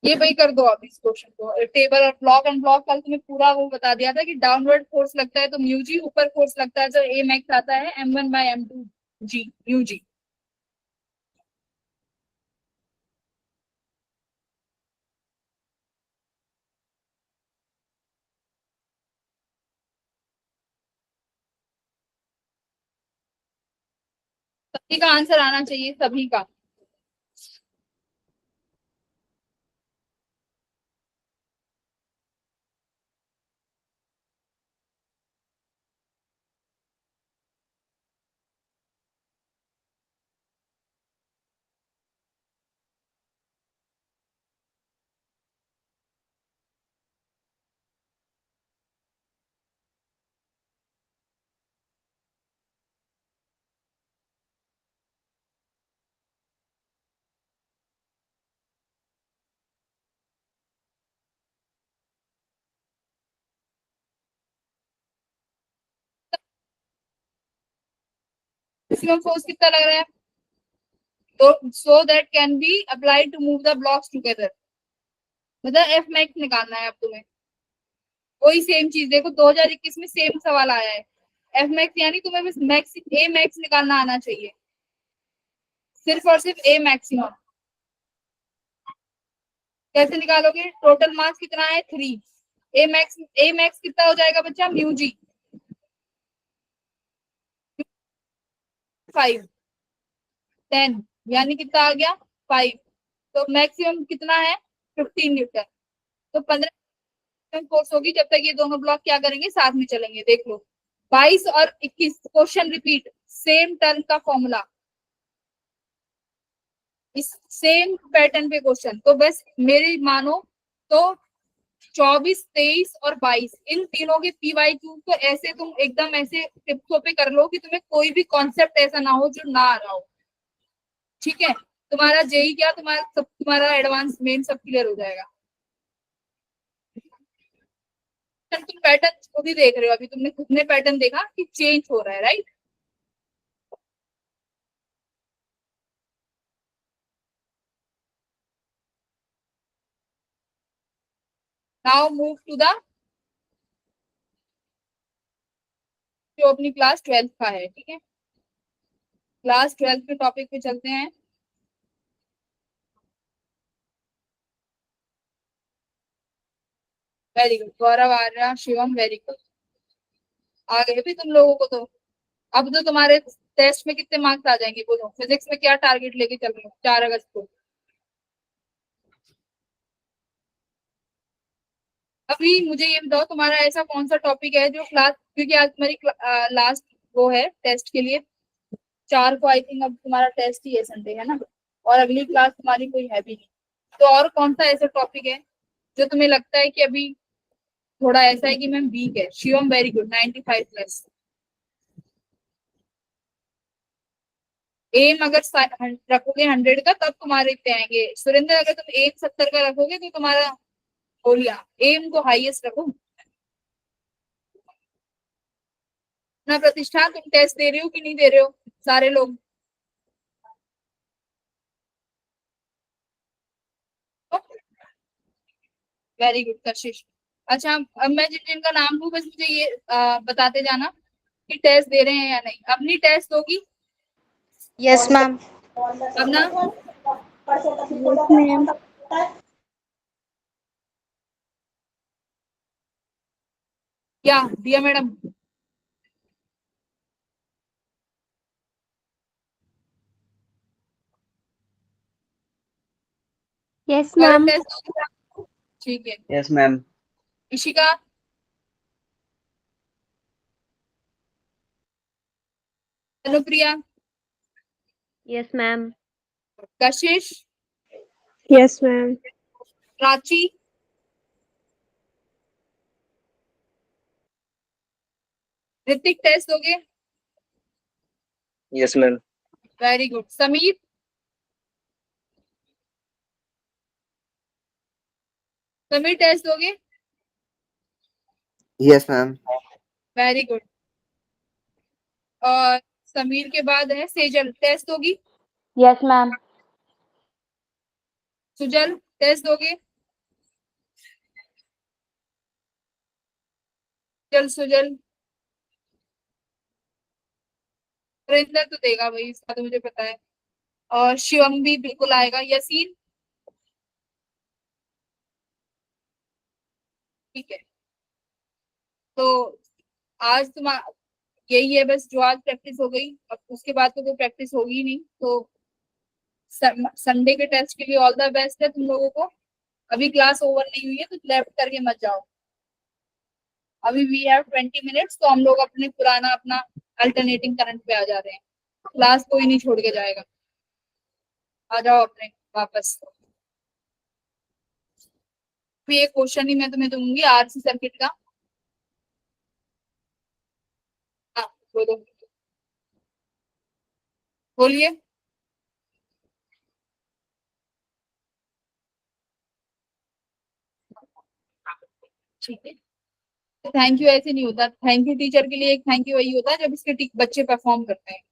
ये भाई कर दो आप इस क्वेश्चन को। टेबल और ब्लॉक एंड ब्लॉक कल तुम्हें पूरा वो बता दिया था कि डाउनवर्ड फोर्स लगता है तो म्यू जी, ऊपर फोर्स लगता है तो ए मैक्स आता है M1/M2 जी म्यू जी। सभी का आंसर आना चाहिए, सभी का। मैक्सिमम फोर्स कितना लग रहा है? तो so that can be applied to move the blocks together, मतलब एफ मैक्स निकालना है अब तुम्हें। वही सेम चीज देखो 2021 में सेम सवाल आया है। एफ मैक्स यानी तुम्हें बस मैक्स ए मैक्स निकालना आना चाहिए, सिर्फ और सिर्फ ए मैक्सिमम। कैसे निकालोगे? टोटल मास कितना है 3, ए मैक्स कितना हो जाएगा बच्चा म्यू जी 5, 10 यानी कितना आ गया 5। तो मैक्सिमम कितना है 15 न्यूटन। तो 15 फोर्स होगी जब तक ये दोनों ब्लॉक क्या करेंगे, साथ में चलेंगे। देख लो 22 और 21 क्वेश्चन रिपीट, सेम टर्म का फॉर्मूला, इस सेम पैटर्न पे क्वेश्चन। तो बस मेरी मानो तो 24, 23 और 22 इन तीनों के PYQ को ऐसे तुम एकदम ऐसे टिप्सों पे कर लो कि तुम्हें कोई भी कॉन्सेप्ट ऐसा ना हो जो ना आ रहा हो। ठीक है, तुम्हारा जेई क्या, तुम्हारा सब, तुम्हारा एडवांस मेन सब क्लियर हो जाएगा। तुम पैटर्न खुद ही देख रहे हो, अभी तुमने खुद ने पैटर्न देखा कि चेंज हो रहा है, right? Now move to the जो अपनी क्लास 12th का है। ठीक है, क्लास 12th के टॉपिक पे चलते हैं। वेरी गुड गौरव, आर्या, शिवम, वेरी गुड। आ गए भी तुम लोगों को तो। अब तो तुम्हारे टेस्ट में कितने मार्क्स आ जाएंगे बोलो? फिजिक्स में क्या टारगेट लेके चल रहे हो 4 अगस्त को? अभी मुझे ये बताओ तुम्हारा ऐसा कौन सा टॉपिक है जो क्लास, क्योंकि आज तुम्हारी लास्ट वो है टेस्ट के लिए, 4 को आई थिंक अब तुम्हारा टेस्ट ही है, संडे है ना, और अगली क्लास तुम्हारी कोई है भी नहीं। तो और कौन सा ऐसा टॉपिक है जो तुम्हें लगता है कि अभी थोड़ा ऐसा है कि मैम वीक है? Shivam very good 95+। एम अगर रखोगे 100 का तब तुम्हारे इतने आएंगे। सुरेंद्र अगर तुम एम 70 का रखोगे तो तुम्हारा हो गया। एम को हाईएस्ट रखो ना। प्रतिष्ठा तुम टेस्ट दे रहे हो कि नहीं दे रहे हो सारे लोग? वेरी गुड कशिश। अच्छा अब मैं जिन जिनका नाम लूं बस मुझे ये बताते जाना कि टेस्ट दे रहे हैं या नहीं। अपनी टेस्ट होगी यस मैम। अब ना Yes, ma'am. क्या दिया मैडम? Yes, और ma'am. टेस्ट, ठीक है। Yes ma'am. Ishika, Anupriya, Yes, ma'am. Kashish, Yes, ma'am. Prachi, Ritik test दोगे? Yes ma'am. Very good. Sameer, Sameer test दोगे? Yes ma'am. Very good. और समीर के बाद है सेजल, टेस्ट दोगी? Yes, ma'am. सुजल, टेस्ट दोगे? चल सुजल, सुरेंद्र तो देगा भाई, इसका तो मुझे पता है। और शिवम भी बिल्कुल आएगा। यसीन, ठीक है। तो आज तुम यही है बस जो आज प्रैक्टिस हो गई, अब उसके बाद तो कोई प्रैक्टिस होगी ही नहीं। तो संडे के टेस्ट के लिए ऑल द बेस्ट है तुम लोगों को। अभी क्लास ओवर नहीं हुई है तो लेफ्ट करके मत जाओ। अभी वी हैव 20 मिनट्स, तो हम लोग अपने पुराना अपना अल्टरनेटिंग करंट पे आ जा रहे हैं। क्लास कोई नहीं छोड़ के जाएगा, आ जाओ अपने वापस। भी एक क्वेश्चन ही मैं तुम्हें दूंगी आरसी सर्किट का। हाँ, बोलो, बोलिए। ठीक है, थैंक यू ऐसे नहीं होता। थैंक यू टीचर के लिए एक थैंक यू वही होता है जब इसके बच्चे परफॉर्म करते हैं।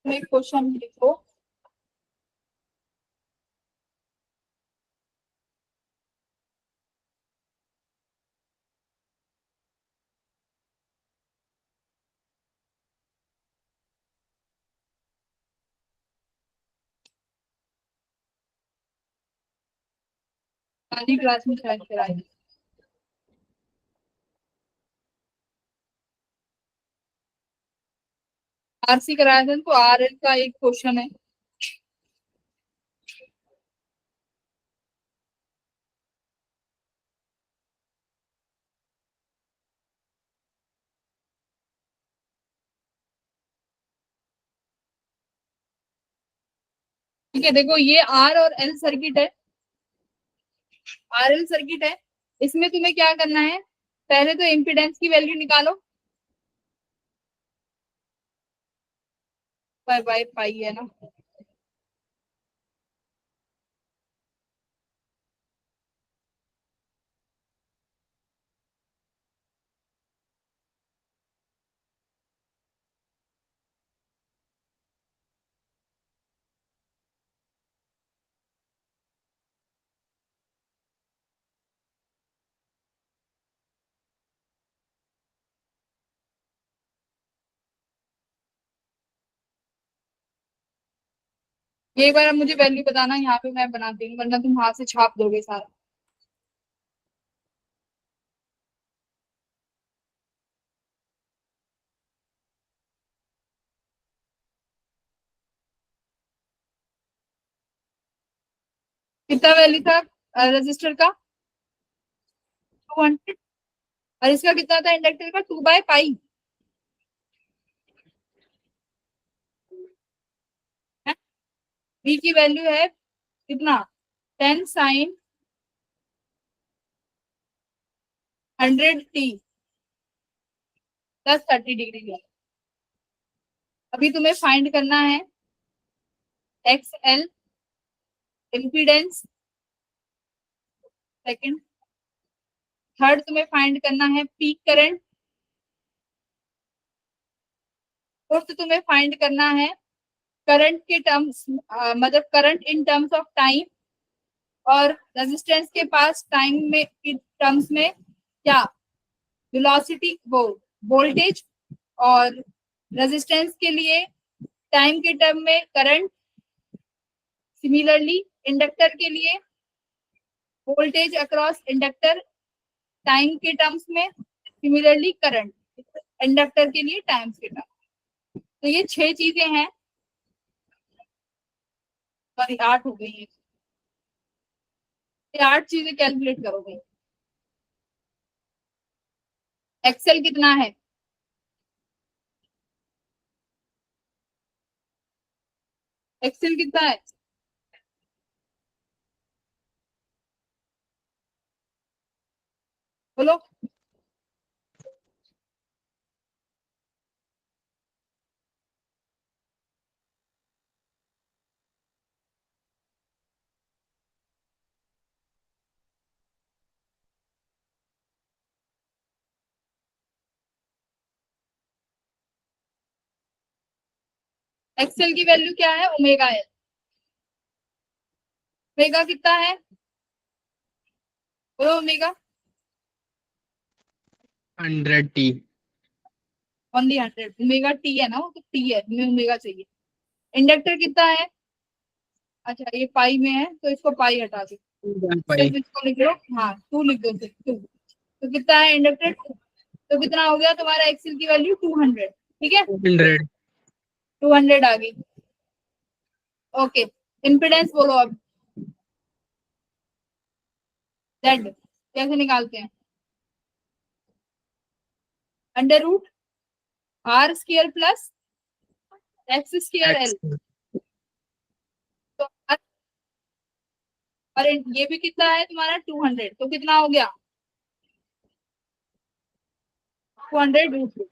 तुम एक क्वेश्चन लिखो। आधी क्लास में शायद कराई। आरसी कराया था तो आरएल का एक क्वेश्चन है। ठीक है, देखो ये आर और एल सर्किट है, आरएल सर्किट है। इसमें तुम्हें क्या करना है, पहले तो इम्पीडेंस की वैल्यू निकालो। बाय बाय पाई है ना। ये एक बार अब मुझे वैल्यू बताना, यहाँ पे मैं बनाती हूँ वरना तुम हाथ से छाप दोगे सारा। कितना वैल्यू था रजिस्टर का? 200। और इसका कितना था इंडक्टर का? 2/पाई। v की वैल्यू है कितना? 10 sin 100t प्लस 30 डिग्री। अभी तुम्हें फाइंड करना है x L impedance, second. Third तुम्हें फाइंड करना है पीक करंट। फोर्थ तुम्हें फाइंड करना है करंट के टर्म्स मतलब current in terms of time, और रेजिस्टेंस के पास टाइम में के टर्म्स में क्या, वेलोसिटी वो वोल्टेज, और रेजिस्टेंस के लिए टाइम के टर्म में करंट, सिमिलरली इंडक्टर के लिए वोल्टेज अक्रॉस इंडक्टर टाइम के टर्म्स में, सिमिलरली करंट इंडक्टर के लिए टाइम्स के टर्म। तो ये 6 चीजें हैं, सॉरी 8 हो गई है, ये 8 चीजें कैलकुलेट करोगे। एक्सेल कितना है? एक्सेल कितना है? बोलो। एक्सेल की वैल्यू क्या है? Omega L. ओमेगा कितना है? बोलो omega. 100T। Only 100। Omega T है ना, वो तो टी है, हमें ओमेगा चाहिए। इंडक्टर कितना है? अच्छा ये पाई में है तो इसको पाई हटा दो, पाई। सिर्फ इसको लिख लो। हाँ 2 लिख दो, सिर्फ 2। तो कितना है इंडक्टर? तो कितना हो गया तुम्हारा एक्सेल की वैल्यू? 200। ठीक है, 100। 200 आ गई। ओके, इम्पिडेंस बोलो अब। जेड कैसे निकालते हैं? Under root R square plus X square L. X। तो और ये भी कितना है तुम्हारा? 200। तो कितना हो गया? 200 रूट 2।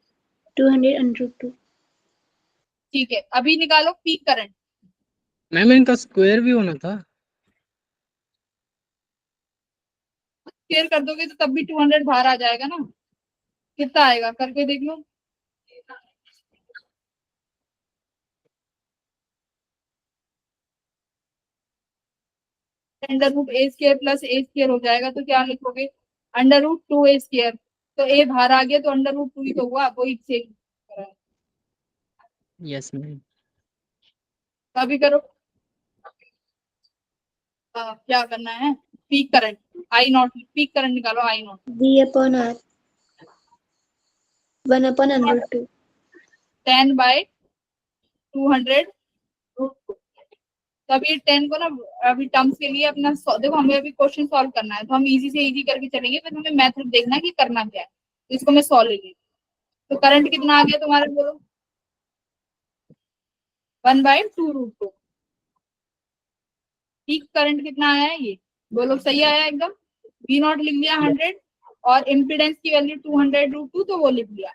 200 अंडर 2। ठीक है, अभी निकालो पीक करंट। मैम इनका स्क्वायर भी होना था। स्क्वायर कर दोगे तो तब भी 200 बाहर आ जाएगा ना। कितना आएगा करके देख लो। अंडर रूट ए स्क्वायर प्लस ए स्क्वायर हो जाएगा, तो क्या लिखोगे? अंडर रूट 2 ए स्क्वायर। तो ए बाहर आ गया तो अंडर रूट 2 ही तो हुआ, वही से यस मैम। अभी करो। क्या करना है? Peak current I nought, peak current निकालो I nought. V upon R 1 upon under 2। 10/200 root 2। तो अभी 10 को ना, अभी टर्म्स के लिए अपना देखो, हमें अभी क्वेश्चन सॉल्व करना है तो हम इजी से इजी करके चलेंगे, फिर हमें मेथड देखना है कि करना क्या है। तो इसको मैं सॉल्व लेंगे। तो करंट कितना आ गया तुम्हारा? बोलो। 1/2 रूट 2। पीक करंट कितना आया है ये? बोलो सही आया एकदम। वी नॉट लिख लिया 100, और इम्पिडेंस की वैल्यू 200 रूट 2, तो वो लिख लिया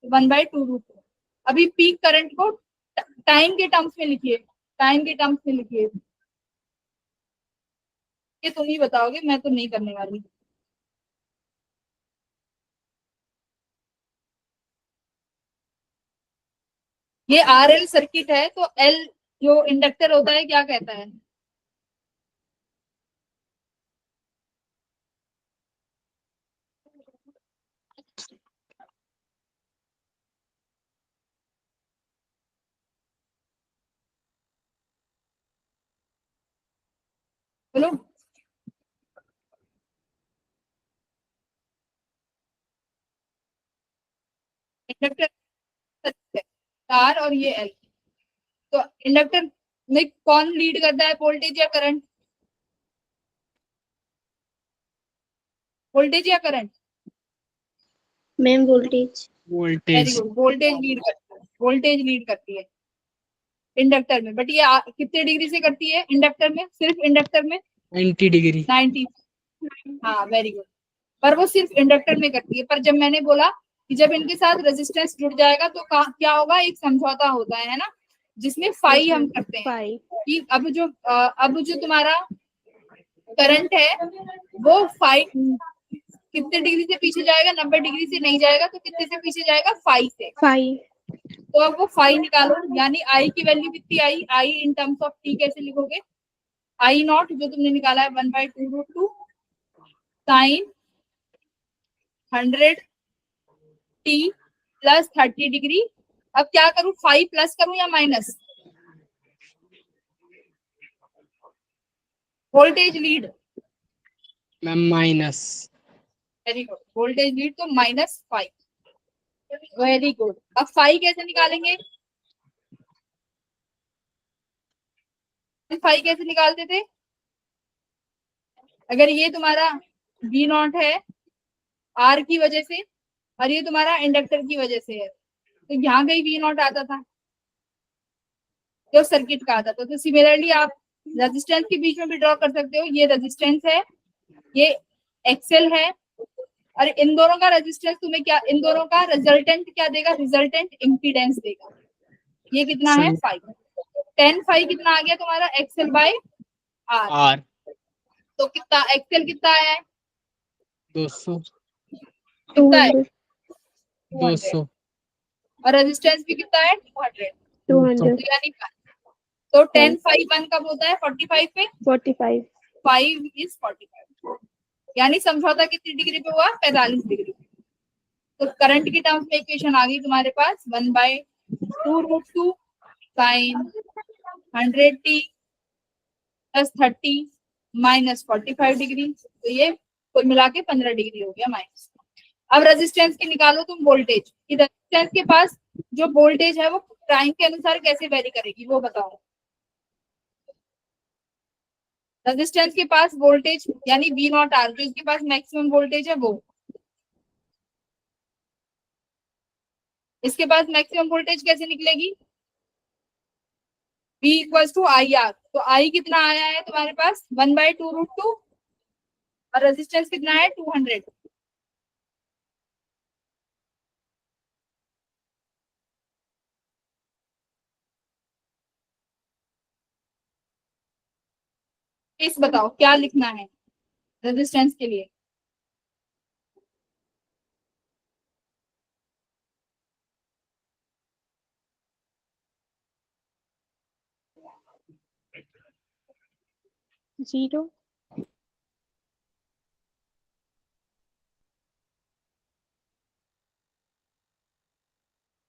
1/2 रूट 2। अभी पीक करंट को टाइम के टर्म्स में लिखिए, टाइम के टर्म्स में लिखिए। ये तुम ही बताओगे, मैं तो नहीं करने वाली। ये आरएल सर्किट है, तो एल जो इंडक्टर होता है क्या कहता है? बोलो। इंडक्टर आर और ये एल। तो इंडक्टर में कौन लीड करता है, वोल्टेज या करंट? वोल्टेज या current? Ma'am voltage. Very voltage. Good, voltage lead करती है, वोल्टेज लीड करती है इंडक्टर में। बट ये कितने डिग्री से करती है इंडक्टर में? सिर्फ इंडक्टर में 90 डिग्री। 90। हाँ वेरी गुड। पर वो सिर्फ इंडक्टर में करती है। पर जब मैंने बोला कि जब इनके साथ रेजिस्टेंस जुड़ जाएगा तो क्या होगा? एक समझौता होता है ना, जिसमें फाई हम करते हैं 5। कि अब जो तुम्हारा करंट है वो फाई कितने डिग्री से पीछे जाएगा? 90 डिग्री से नहीं जाएगा, तो कितने से पीछे जाएगा? 5 से। 5। तो अब वो फाई निकालो, यानी आई की वैल्यू कितनी आई, आई इन टर्म्स ऑफ टी कैसे लिखोगे, आई नॉट जो तुमने निकाला है 1/2√2 साइन 100 टी प्लस 30 डिग्री। अब क्या करूं, फाइव प्लस करूं या minus, voltage lead, ma'am minus. Very good, voltage lead तो -5, वेरी गुड। अब फाइव कैसे निकालेंगे, फाइव कैसे निकालते थे, अगर ये तुम्हारा V नॉट है आर की वजह से और ये तुम्हारा इंडक्टर की वजह से है, तो यहाँ कहीं V नॉट आता था जो सर्किट का आता था। तो सिमिलरली आप रेजिस्टेंस के बीच में भी ड्रॉ कर सकते हो, ये रेजिस्टेंस है, ये एक्सेल है, और इन दोनों का रेजिस्टेंस तुम्हें क्या, इन दोनों का रिजल्टेंट क्या देगा, रिजल्टेंट इम्पीडेंस देगा। ये कितना है 5, 10 कितना आ गया तुम्हारा, एक्सेल बाय आर। आर तो कितना एक्सेल कितना आया है, 200 कितना है 200 200 और रेजिस्टेंस भी कितना है 200, 200 तो यानी तो 10 5 1 कब होता है 45 पे, 45 5 इज 45, यानी समझौता कितनी डिग्री पे हुआ, 45 डिग्री पे। तो करंट की टर्म्स में इक्वेशन आ गई तुम्हारे पास 1/2√2 sine 100t plus 30 minus 45 degree, तो ये कुल मिला के 15 डिग्री हो गया माइनस। अब रेजिस्टेंस की निकालो तुम वोल्टेज, कि रेजिस्टेंस के पास जो वोल्टेज है वो टाइम के अनुसार कैसे वेरी करेगी वो बताओ। रेजिस्टेंस के पास वोल्टेज यानी V नॉट आर, जो इसके पास मैक्सिमम वोल्टेज है वो, इसके पास मैक्सिमम वोल्टेज कैसे निकलेगी, V equal to I R. तो I कितना आया है तुम्हारे पास 1/2√2 और रेजिस्टेंस कितना है 200। इस बताओ क्या लिखना है रेजिस्टेंस के लिए, जीरो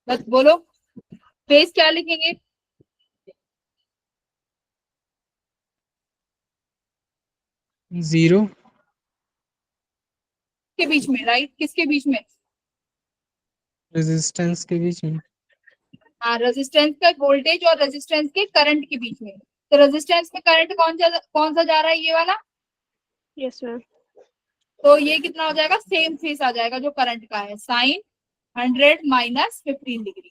बस बोलो फेस क्या लिखेंगे, जीरो के बीच में, राइट, किसके बीच में, रेजिस्टेंस के बीच में। हाँ रेजिस्टेंस का वोल्टेज और रेजिस्टेंस के करंट के बीच में। तो रेजिस्टेंस में करंट कौन सा जा रहा है, ये वाला, यस मैम तो ये कितना हो जाएगा, सेम फेस आ जाएगा जो करंट का है, साइन 100 माइनस 15 डिग्री,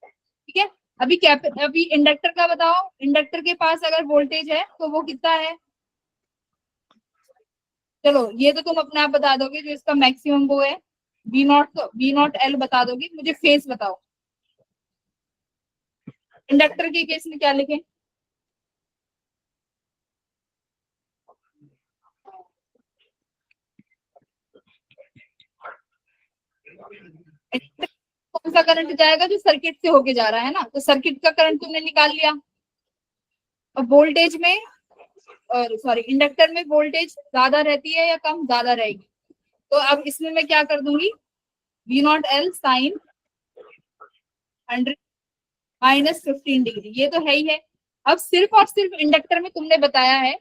ठीक है। अभी इंडक्टर का बताओ, इंडक्टर के पास अगर वोल्टेज है तो वो कितना है, चलो ये तो तुम अपने आप बता दोगे, जो इसका मैक्सिमम वो है V नॉट एल बता दोगे, मुझे फेस बताओ इंडक्टर के केस में क्या लिखें, कौन सा करंट जाएगा, जो सर्किट से होके जा रहा है ना, तो सर्किट का करंट तुमने निकाल लिया। अब वोल्टेज में और सॉरी इंडक्टर में वोल्टेज ज्यादा रहती है या कम, ज्यादा रहेगी, तो अब इसमें मैं क्या कर दूंगी, V naught L sine 100 minus 15 degree, ये तो है ही है। अब सिर्फ और सिर्फ इंडक्टर में तुमने बताया है,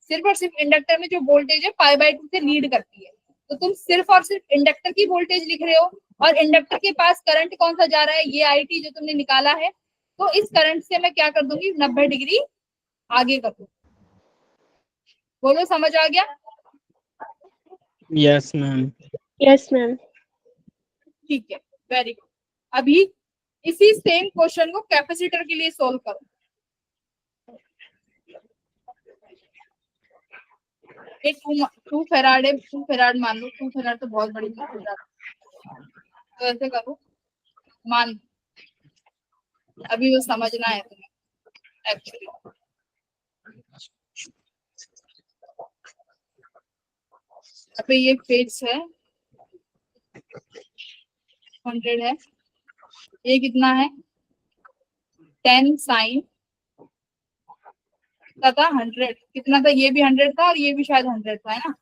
सिर्फ और सिर्फ इंडक्टर में जो वोल्टेज है π/2 से लीड करती है, तो तुम सिर्फ और सिर्फ इंडक्टर की वोल्टेज लिख रहे हो, और इंडक्टर के पास करंट कौन सा जा रहा है, ये IT जो तुमने निकाला है, तो इस करंट से मैं क्या कर दूंगी 90 डिग्री आगे कर दूंगी। बोलो समझ आ गया, यस मैम। यस मैम ठीक है, वेरी गुड। अभी इसी सेम क्वेश्चन को कैपेसिटर के लिए सोल्व करो। एक 2 फेराड है, 2 फेराड मान लो, 2 फेराड तो बहुत बड़ी चीज हो जाती है, तो ऐसे करो मान, अभी वो समझना है तुम्हें एक्चुअली। अभी ये पेज है 100 है, ये कितना है 10 साइन था 100, कितना था, ये भी 100 था और ये भी शायद 100 था, है ना,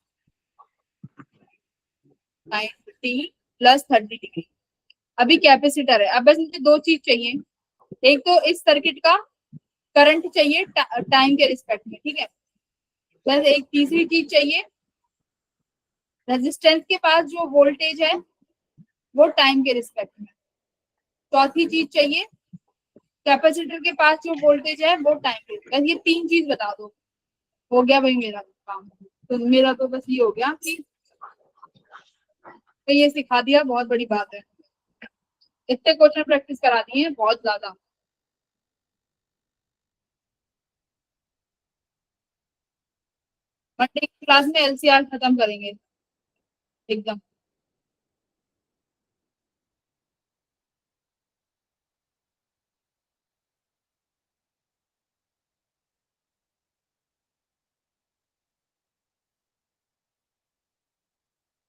90 प्लस 30 डिग्री। अभी कैपेसिटर है, अब बस मुझे दो चीज चाहिए, एक तो इस सर्किट का करंट चाहिए टाइम के रिस्पेक्ट में, ठीक है, प्लस एक तीसरी चीज चाहिए, रेजिस्टेंस के पास जो वोल्टेज है वो टाइम के रिस्पेक्ट में, चौथी चीज चाहिए कैपेसिटर के पास जो वोल्टेज है वो टाइम के, बस ये तीन चीज बता दो, हो गया भाई मेरा काम। तो मेरा तो बस ये हो गया कि तो ये सिखा दिया, बहुत बड़ी बात है, इतने क्वेश्चन प्रैक्टिस करा दिए हैं बहुत ज्यादा। मंडे की क्लास में एलसीआर खत्म करेंगे एकदम।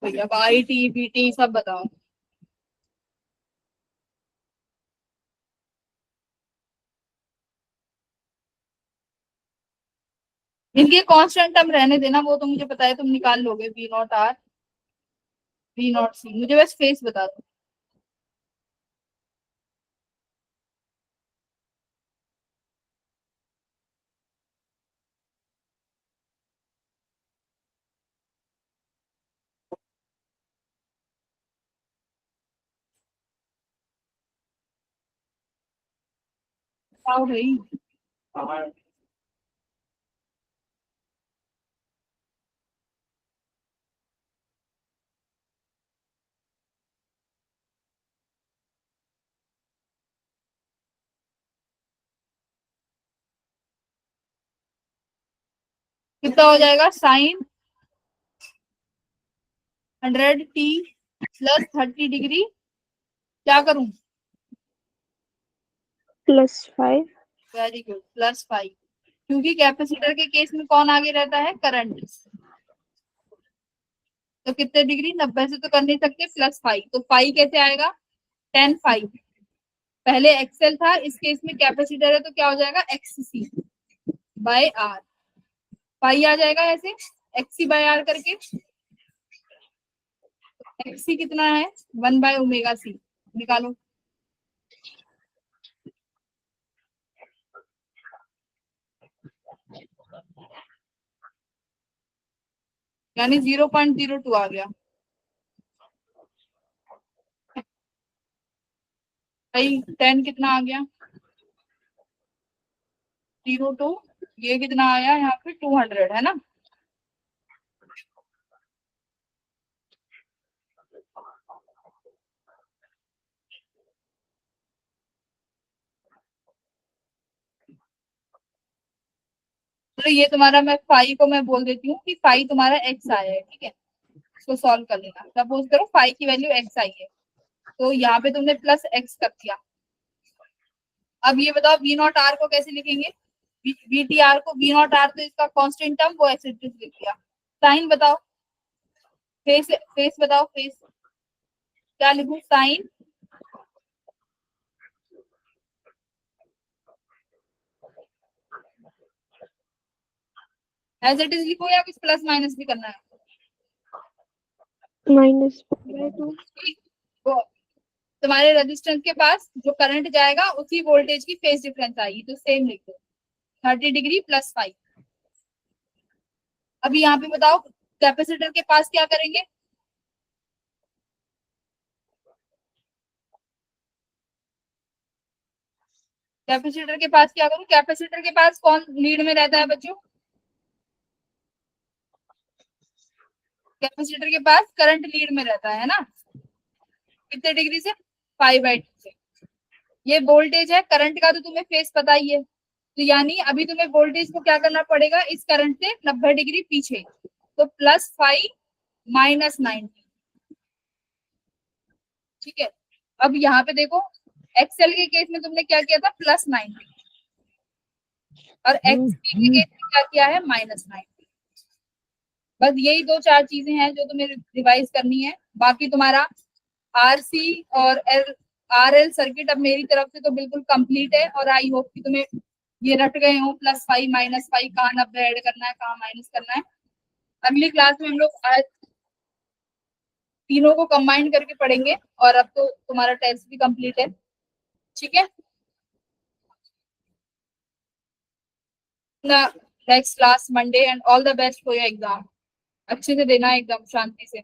भैया अब आईटी बीटी सब बताओ। इनके कांस्टेंट टर्म रहने देना, वो तो मुझे पता है तुम निकाल लोगे, V nought R V nought C, मुझे बस फेस बता दो। बताओ भाई। कितना हो जाएगा साइन 100t प्लस 30 डिग्री, क्या करूं, +5। वेरी गुड, +5, क्योंकि कैपेसिटर के केस में कौन आगे रहता है, करंट। तो कितने डिग्री, 90 से तो कर नहीं सकते, +5, तो 5 कैसे आएगा, 10 5, पहले एक्सएल था, इस केस में कैपेसिटर है तो क्या हो जाएगा XC बाय आर, पाई आ जाएगा ऐसे XC बाय आर करके, XC कितना है 1/ω/c, निकालो। यानी 0.02 आ गया भाई, 10 कितना आ गया 02, ये कितना आया यहाँ पे 200, है ना, तो ये तुम्हारा, मैं फाई को मैं बोल देती हूँ कि फाई तुम्हारा x आया है, ठीक है, इसको सॉल्व कर लेना, सपोज करो फाई की वैल्यू x आई है, तो यहाँ पे तुमने +x कर दिया। अब ये बताओ वी नॉट आर को कैसे लिखेंगे, वी टी आर को, वी नॉट आर तो इसका कांस्टेंट टर्म, वो ऐसे लिख दिया। साइन बताओ, फेस फेस बताओ, फेस क्या लिखूं, साइन एज इट इज लिखो या कुछ प्लस माइनस भी करना है, -2। वो तुम्हारे रेजिस्टेंस के पास जो करंट जाएगा उसी वोल्टेज की फेस डिफरेंस आएगी, तो सेम लिख दो 30 डिग्री +5। अभी यहाँ पे बताओ कैपेसिटर के पास क्या करेंगे, कैपेसिटर के पास क्या करूं, कैपेसिटर के पास कौन लीड में रहता है बच्चों, कैपेसिटर के पास करंट लीड में रहता है ना, कितने डिग्री से, 5/2 से। ये वोल्टेज है, करंट का तो तुम्हें फेस पता ही है, तो यानी अभी तुम्हें वोल्टेज को क्या करना पड़ेगा, इस करंट से 90 डिग्री पीछे, तो +5 -90, ठीक है। अब यहाँ पे देखो एक्सएल के केस में तुमने क्या किया था, +90, और एक्सपी के केस में क्या किया है, -90। बस यही दो चार चीजें हैं जो तुम्हें रिवाइज करनी है, बाकी तुम्हारा आरसी और एल RL सर्किट अब मेरी तरफ से तो बिल्कुल कंप्लीट है, और आई होप कि तुम्हें ये रट गए हो +5 -5 कहाँ नब्बे ऐड करना है, कहाँ माइनस करना है। अगली क्लास में हम लोग तीनों को कंबाइन करके पढ़ेंगे, और अब तो तुम्हारा टेस्ट भी कंप्लीट है, ठीक है। Next class Monday, and all the best for your exam. अच्छे से देना एग्जाम, शांति से।